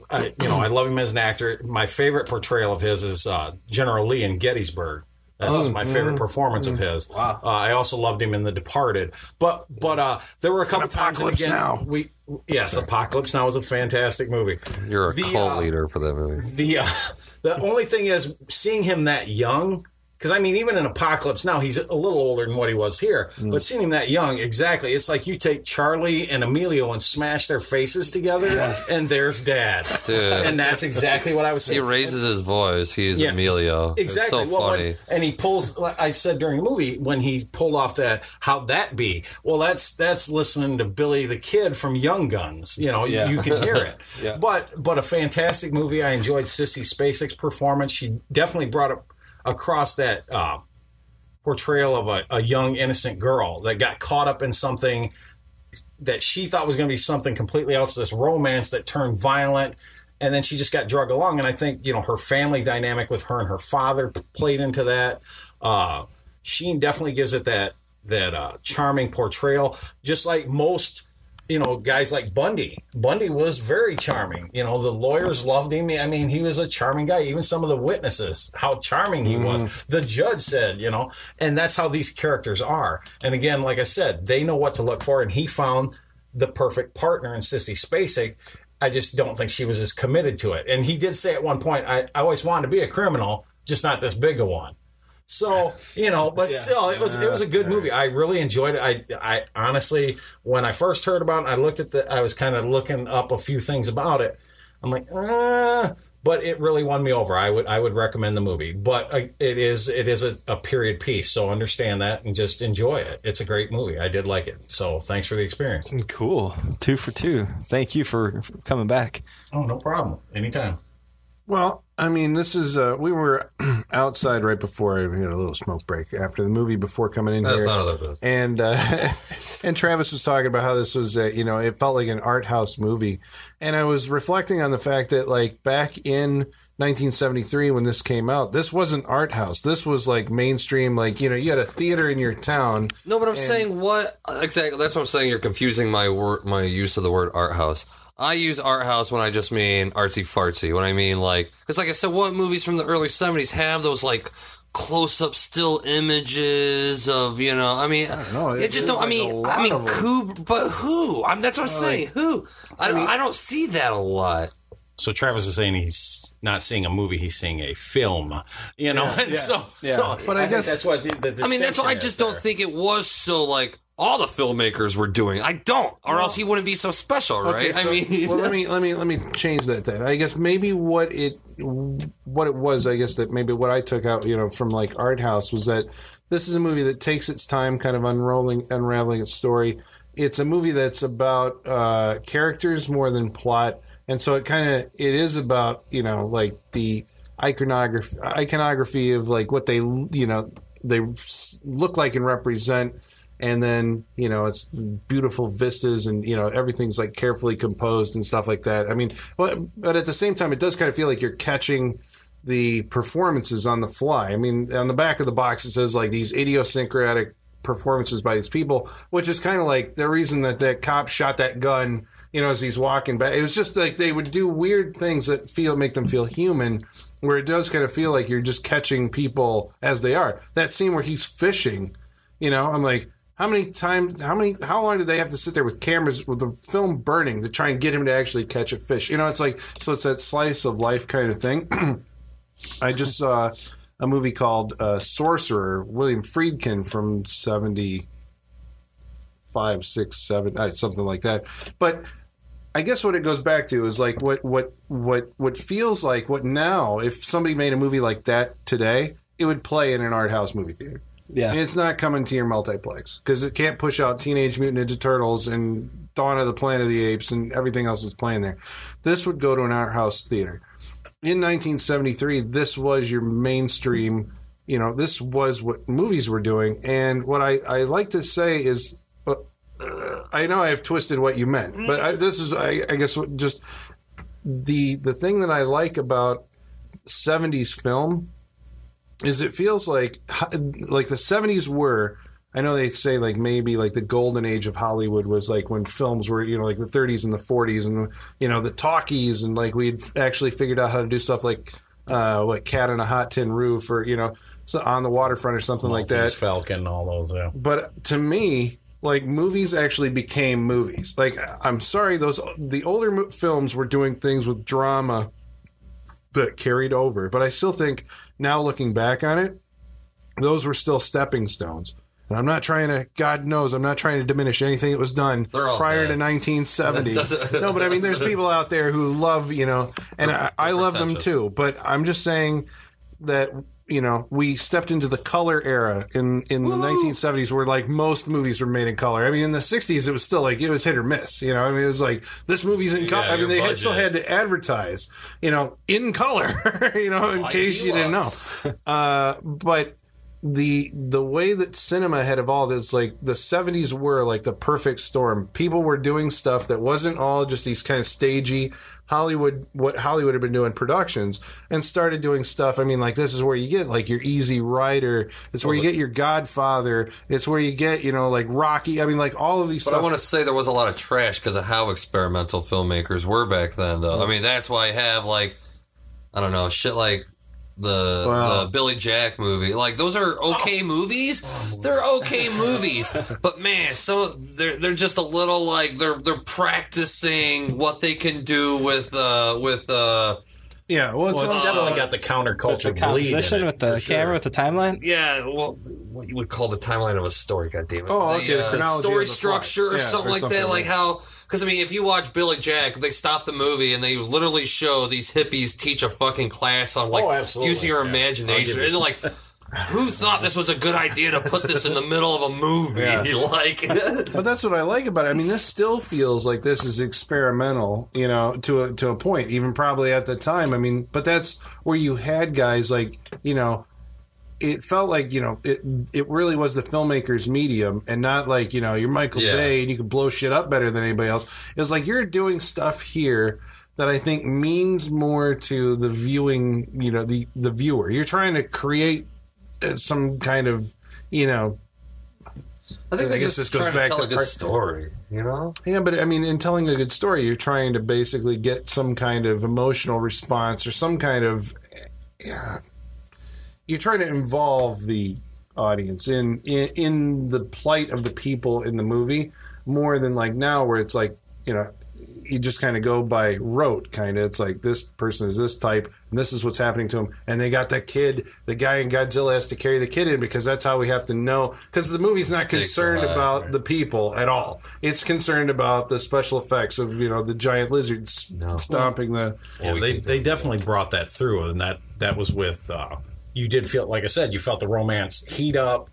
love him as an actor. My favorite portrayal of his is General Lee in Gettysburg. That's my favorite performance of his. Wow. I also loved him in The Departed. But there were a couple times. Apocalypse Now. Apocalypse Now was a fantastic movie. You're a cult leader for that movie. The only thing is seeing him that young. Because, I mean, even in Apocalypse Now, he's a little older than what he was here. But seeing him that young, exactly. It's like you take Charlie and Emilio and smash their faces together, and there's Dad. Dude. And that's exactly what I was saying. He raises his voice. He's Emilio. Exactly. It's so funny. And he pulls, I said during the movie, when he pulled off that, how'd that be? Well, that's listening to Billy the Kid from Young Guns. You can hear it. Yeah. But a fantastic movie. I enjoyed Sissy Spacek's performance. She definitely brought up across that portrayal of a young innocent girl that got caught up in something that she thought was going to be something completely else, this romance that turned violent, and then she just got dragged along. And I think her family dynamic with her and her father played into that. Sheen definitely gives it that charming portrayal, just like most guys like Bundy. Bundy was very charming. The lawyers loved him. I mean, he was a charming guy. Even some of the witnesses, how charming he was. The judge said, and that's how these characters are. And again, like I said, they know what to look for, and he found the perfect partner in Sissy Spacek. I just don't think she was as committed to it. And he did say at one point, I always wanted to be a criminal, just not this big a one. So, but still, it was a good movie. I really enjoyed it. I honestly, when I first heard about it, I looked at I was kind of looking up a few things about it. I'm like, but it really won me over. I would recommend the movie, but it is a period piece. So understand that and just enjoy it. It's a great movie. I did like it. So thanks for the experience. Cool. 2 for 2. Thank you for coming back. Oh, no problem. Anytime. Well, I mean, this is we were outside right before we had a little smoke break after the movie before coming in here. And and Travis was talking about how this was it felt like an art house movie, and I was reflecting on the fact that like back in 1973 when this came out, this wasn't art house. This was like mainstream, like you had a theater in your town. No, but I'm saying what exactly? That's what I'm saying. You're confusing my use of the word art house. I use art house when I just mean artsy fartsy. When I mean because like I said, what movies from the early 70s have those like close-up still images of I mean, I don't know. It just don't. I mean, but who? That's what I'm saying. Who? I don't see that a lot. So Travis is saying he's not seeing a movie; he's seeing a film. So, but I guess that's what the that's why I just don't think it was so like. All the filmmakers were doing. I don't, or else he wouldn't be so special, right? Okay, so, let me change that then. I guess maybe what it was. I guess that maybe what I took out, from like art house was that this is a movie that takes its time, kind of unraveling its story. It's a movie that's about characters more than plot, and so it is about like the iconography of like what they they look like and represent. And then, it's beautiful vistas and, everything's like carefully composed and stuff like that. I mean, but at the same time, it does kind of feel like you're catching the performances on the fly. I mean, on the back of the box, it says like these idiosyncratic performances by these people, which is kind of like the reason that cop shot that gun, as he's walking back. It was just like they would do weird things that make them feel human, where it does kind of feel like you're just catching people as they are. That scene where he's fishing, I'm like, how long did they have to sit there with cameras with the film burning to try and get him to actually catch a fish? It's like, so it's that slice of life kind of thing. I just saw a movie called Sorcerer, William Friedkin from 75, 6, 7, something like that. But I guess what it goes back to is like what feels like what now, if somebody made a movie like that today, it would play in an art house movie theater. Yeah. And it's not coming to your multiplex because it can't push out Teenage Mutant Ninja Turtles and Dawn of the Planet of the Apes and everything else that's playing there. This would go to an art house theater. In 1973, this was your mainstream, this was what movies were doing. And what I like to say is, I know I've twisted what you meant, but I guess just the thing that I like about 70s film is it feels like the 70s were, I know they say like maybe like the golden age of Hollywood was like when films were, like the 30s and the 40s and, the talkies, and like we'd actually figured out how to do stuff like Cat on a Hot Tin Roof or, so On the Waterfront or something like that. Falcon, all those, yeah. But to me, like movies actually became movies. Like, I'm sorry, the older films were doing things with drama that carried over. But I still think now looking back on it, those were still stepping stones. And I'm not trying to, God knows, I'm not trying to diminish anything that was done prior to 1970. No, but I mean, there's people out there who love, and I love them too. But I'm just saying that, we stepped into the color era in the 1970s where like most movies were made in color. I mean, in the 60s, it was still like, it was hit or miss. I mean, it was like, this movie's in color. I mean, they still had to advertise, in color, in case you didn't know. But the way that cinema had evolved, it's like the 70s were like the perfect storm. People were doing stuff that wasn't all just these kind of stagey what Hollywood had been doing productions, and started doing stuff. I mean, like, this is where you get like your Easy Rider. It's where you get your Godfather. It's where you get, like Rocky. I mean, like all of these stuff. But I want to say there was a lot of trash because of how experimental filmmakers were back then, though. I mean, that's why I have like, I don't know, shit like the Billy Jack movie. Like, those are okay movies. They're okay movies, but man, so they're just a little like they're practicing what they can do with yeah. Well, it's definitely got the counterculture the composition with the camera with the timeline. Yeah, well, what you would call the timeline of a story, goddammit. Oh, okay, the chronology story of the structure plot. or something like that. Like how. Because, I mean, if you watch Billy Jack, they stop the movie and they literally show these hippies teach a fucking class on, like, using your imagination. And, like, who thought this was a good idea to put this in the middle of a movie? Yeah. Like, but that's what I like about it. I mean, this still feels like this is experimental, to a point, even probably at the time. I mean, but that's where you had guys like, it felt like, it really was the filmmaker's medium and not like, you're Michael Bay and you can blow shit up better than anybody else. It was like you're doing stuff here that I think means more to the viewing, the viewer. You're trying to create some kind of, I think I guess this goes back to tell a good story, Yeah, but I mean, in telling a good story, you're trying to basically get some kind of emotional response or some kind of... You're trying to involve the audience in the plight of the people in the movie more than like now where it's like, you just kind of go by rote kind of. It's like this person is this type and this is what's happening to him. And they got that kid, the guy in Godzilla has to carry the kid in because that's how we have to know. Because the movie's not concerned about the people at all. It's concerned about the special effects of, the giant lizards stomping the... Yeah, they definitely brought that through, and that was with... you did feel, like I said, you felt the romance heat up,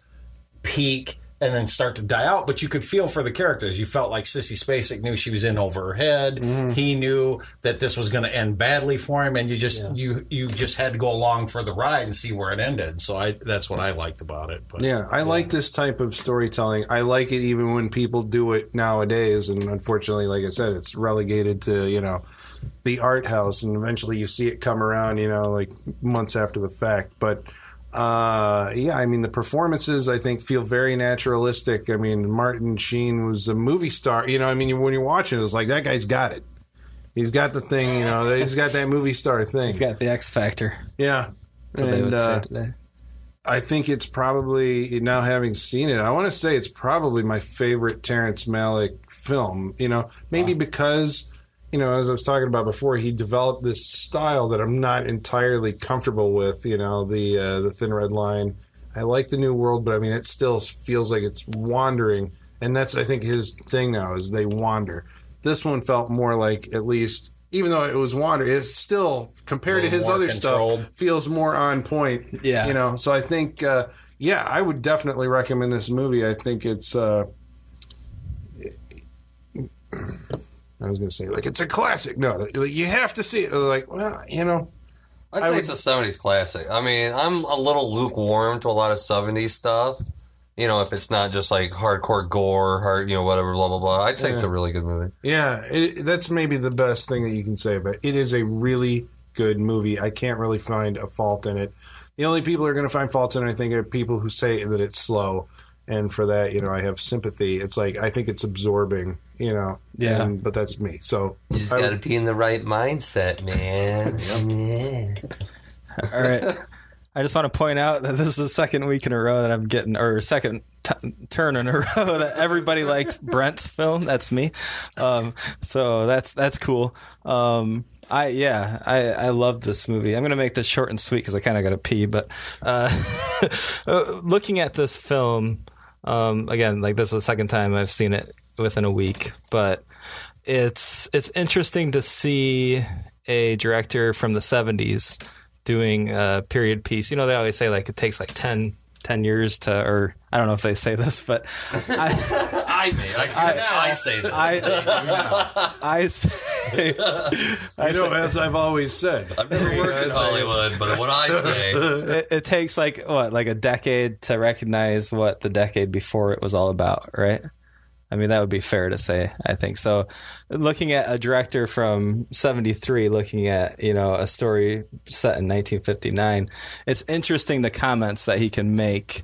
peak, and then start to die out. But you could feel for the characters. You felt like Sissy Spacek knew she was in over her head. Mm. He knew that this was going to end badly for him, and you just you just had to go along for the ride and see where it ended. So that's what I liked about it. But, I like this type of storytelling. I like it even when people do it nowadays. And unfortunately, like I said, it's relegated to, the art house, and eventually you see it come around, like months after the fact. But I mean, the performances I think feel very naturalistic. I mean, Martin Sheen was a movie star. I mean, when you're watching it, it's like that guy's got it. He's got the thing. He's got that movie star thing. He's got the X factor. Yeah, that's what they would say today. I think it's probably, now having seen it, I want to say it's probably my favorite Terrence Malick film. Maybe because as I was talking about before, he developed this style that I'm not entirely comfortable with, the Thin Red Line. I like the New World, but I mean, it still feels like it's wandering. And that's, I think, his thing now is they wander. This one felt more like, at least, even though it was wandering, it's still, compared to his other stuff, feels more on point. Yeah. So I think, I would definitely recommend this movie. I think it's, I was going to say, like, it's a classic. No, like, you have to see it. Like, well, I'd say it's a 70s classic. I mean, I'm a little lukewarm to a lot of 70s stuff. If it's not just like hardcore gore, whatever, blah, blah, blah. I'd say it's a really good movie. Yeah, that's maybe the best thing that you can say about it. It is a really good movie. I can't really find a fault in it. The only people who are going to find faults in it, I think, are people who say that it's slow. And for that, I have sympathy. It's like, I think it's absorbing, Yeah. But that's me. So you just got to be in the right mindset, man. All right. I just want to point out that this is the second week in a row that I'm getting, or second turn in a row that everybody liked Brent's film. That's me. So that's cool. I love this movie. I'm going to make this short and sweet because I kind of got to pee. But looking at this film, again, like this is the second time I've seen it within a week. But it's interesting to see a director from the 70s doing a period piece. They always say like it takes like 10 years to, or I don't know if they say this, but I say this. I say, as I've always said, I've never worked in Hollywood, but what I say, it takes like a decade to recognize what the decade before it was all about, right? I mean, that would be fair to say, I think. So looking at a director from 73, looking at, a story set in 1959, it's interesting the comments that he can make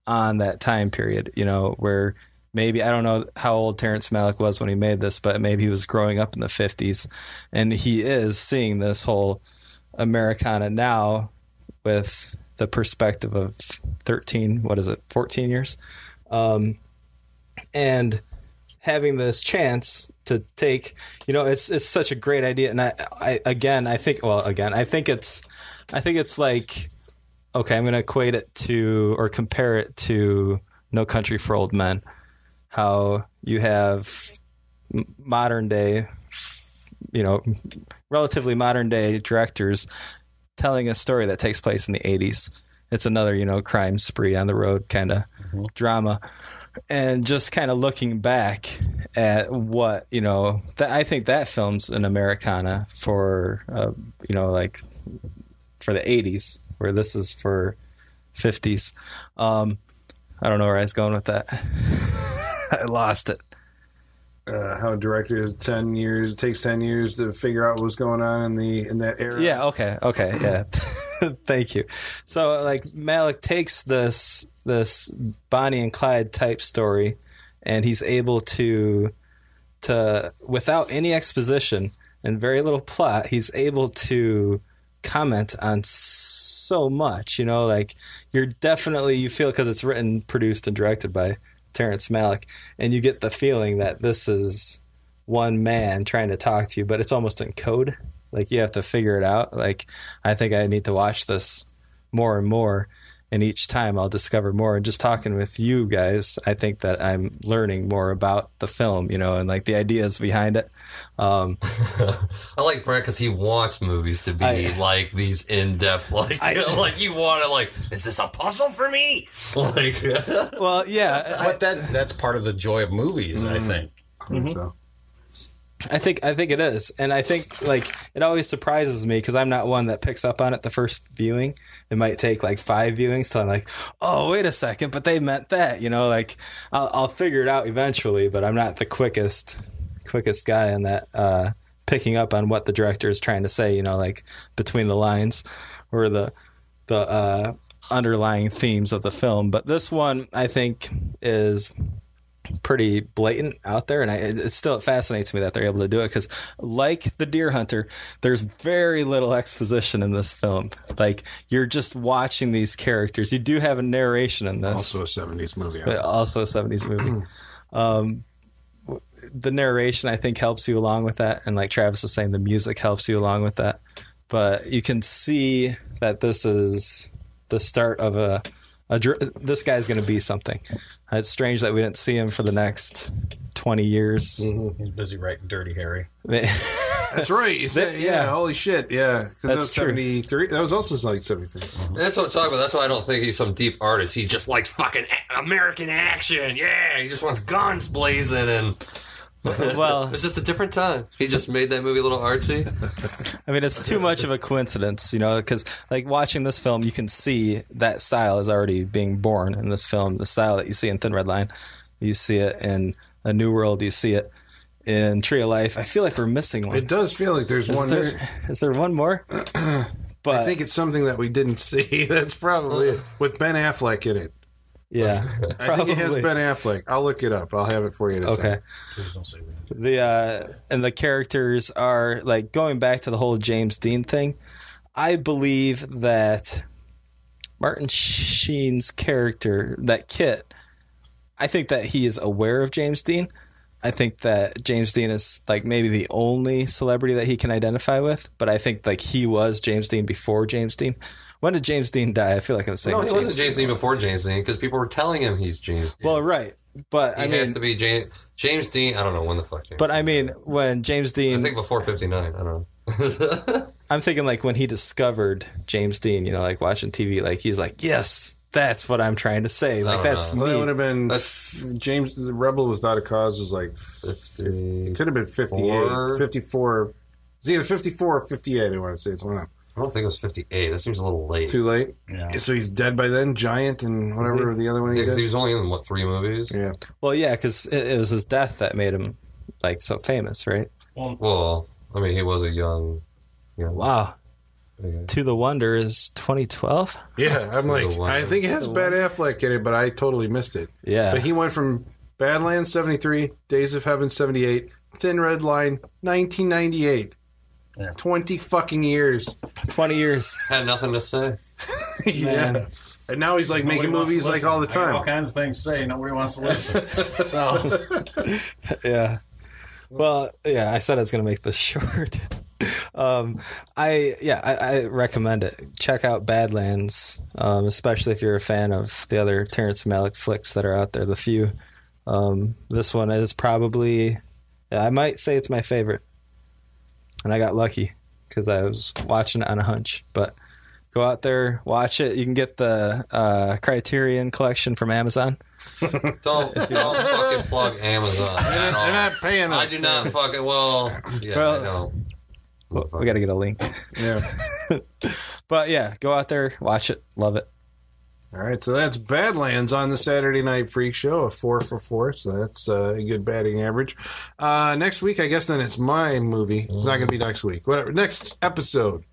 on that time period, where maybe, I don't know how old Terrence Malick was when he made this, but maybe he was growing up in the 50s. And he is seeing this whole Americana now with the perspective of 14 years. And having this chance to take, it's such a great idea. And I think it's like, okay, I'm going to equate it to, or compare it to No Country for Old Men, how you have modern day, relatively modern day directors telling a story that takes place in the 80s. It's another, crime spree on the road kind of drama. And just kind of looking back at what, I think that film's an Americana for, like for the 80s, where this is for 50s. I don't know where I was going with that. I lost it. How directors 10 years, it takes 10 years to figure out what's going on in that era. Yeah. Okay. Yeah. Thank you. So like Malick takes this Bonnie and Clyde type story, and he's able to without any exposition and very little plot, he's able to comment on so much, like you feel, because it's written, produced, and directed by Terrence Malick, and you get the feeling that this is one man trying to talk to you, but it's almost in code. Like you have to figure it out. Like I think I need to watch this more and more, and each time I'll discover more. And just talking with you guys, I think that I'm learning more about the film, and like the ideas behind it. I like Brent because he wants movies to be like these in-depth, like you want to, like, is this a puzzle for me? Like, well, yeah, but that's part of the joy of movies, I think. So. I think it is. And I think like it always surprises me because I'm not one that picks up on it the first viewing. It might take like 5 viewings till I'm like, oh, wait a second, but they meant that, like I'll figure it out eventually, but I'm not the quickest guy in that, picking up on what the director is trying to say, like between the lines or the underlying themes of the film. But this one I think is pretty blatant out there, and it still fascinates me that they're able to do it because, like The Deer Hunter, there's very little exposition in this film. Like you're just watching these characters. You do have a narration in this, also a 70s movie. the narration, I think, helps you along with that. And like Travis was saying, the music helps you along with that. But you can see that this is the start of this guy's going to be something. It's strange that we didn't see him for the next 20 years. Mm-hmm. He's busy writing Dirty Harry. That's right. You said, yeah, holy shit. Yeah. Because that was 73. That was also like 73. That's what I'm talking about. That's why I don't think he's some deep artist. He just likes fucking American action. Yeah. He just wants guns blazing and... Well, it's just a different time. He just made that movie a little artsy. I mean, it's too much of a coincidence, because like watching this film, you can see that style is already being born in this film. The style that you see in Thin Red Line, you see it in A New World, you see it in Tree of Life. I feel like we're missing one. It does feel like there's one missing. Is there one more? But I think it's something that we didn't see. That's probably it. With Ben Affleck in it. Yeah, I think it has Ben Affleck. I'll look it up. I'll have it for you. Okay. Please don't say that. And the characters are like going back to the whole James Dean thing. I believe that Martin Sheen's character, that Kit, I think that he is aware of James Dean. I think that James Dean is like maybe the only celebrity that he can identify with, but I think like he was James Dean before James Dean. When did James Dean die? I feel like I was saying. No, he wasn't James Dean before James Dean because people were telling him he's James Dean. Well, right, but he has to be James Dean. I don't know when the fuck. But I mean, when James Dean, I think before 59. I don't know. I'm thinking like when he discovered James Dean, like watching TV, like he's like, yes, that's what I'm trying to say. Like that's me. Well, that would have been James. The Rebel Without a Cause is like 50, it could have been 58, 54. It's either 54 or 58. I want to say it's one of them. I don't think it was 58. That seems a little late. Too late? Yeah. So he's dead by then? Giant and whatever the other one he did? Because he was only in, 3 movies? Yeah. Well, yeah, because it was his death that made him, like, so famous, right? Well, I mean, he was a young wow. Okay. To the Wonder is 2012? Yeah, I'm like, I think it has Ben Affleck in it, but I totally missed it. Yeah. But he went from Badlands, 73, Days of Heaven, 78, Thin Red Line, 1998. Yeah. 20 fucking years. 20 years. Had nothing to say. Yeah. And now he's like making movies like all the time. I got all kinds of things to say. Nobody wants to listen. So. Yeah. Well, yeah, I said I was going to make this short. I recommend it. Check out Badlands, especially if you're a fan of the other Terrence Malick flicks that are out there, the few. This one is probably, I might say it's my favorite. And I got lucky because I was watching it on a hunch. But go out there, watch it. You can get the Criterion collection from Amazon. Don't fucking plug Amazon. They're not paying us. I do not fucking, I don't. Well, we got to get a link. Yeah. But yeah, go out there, watch it, love it. All right, so that's Badlands on the Saturday Night Freak Show, a 4 for 4, so that's a good batting average. Next week, I guess then it's my movie. It's not going to be next week. Whatever. Next episode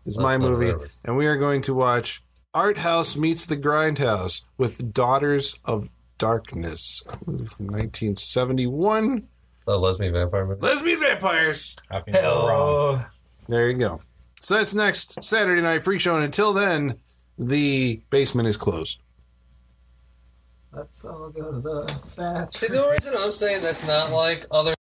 is my movie, and we are going to watch Art House Meets the Grindhouse with Daughters of Darkness, a movie from 1971. Oh, lesbian vampire movie? Lesbian vampires! How can you go wrong? There you go. So that's next Saturday Night Freak Show, and until then, the basement is closed. Let's all go to the bathroom. See, the only reason I'm saying that's not like other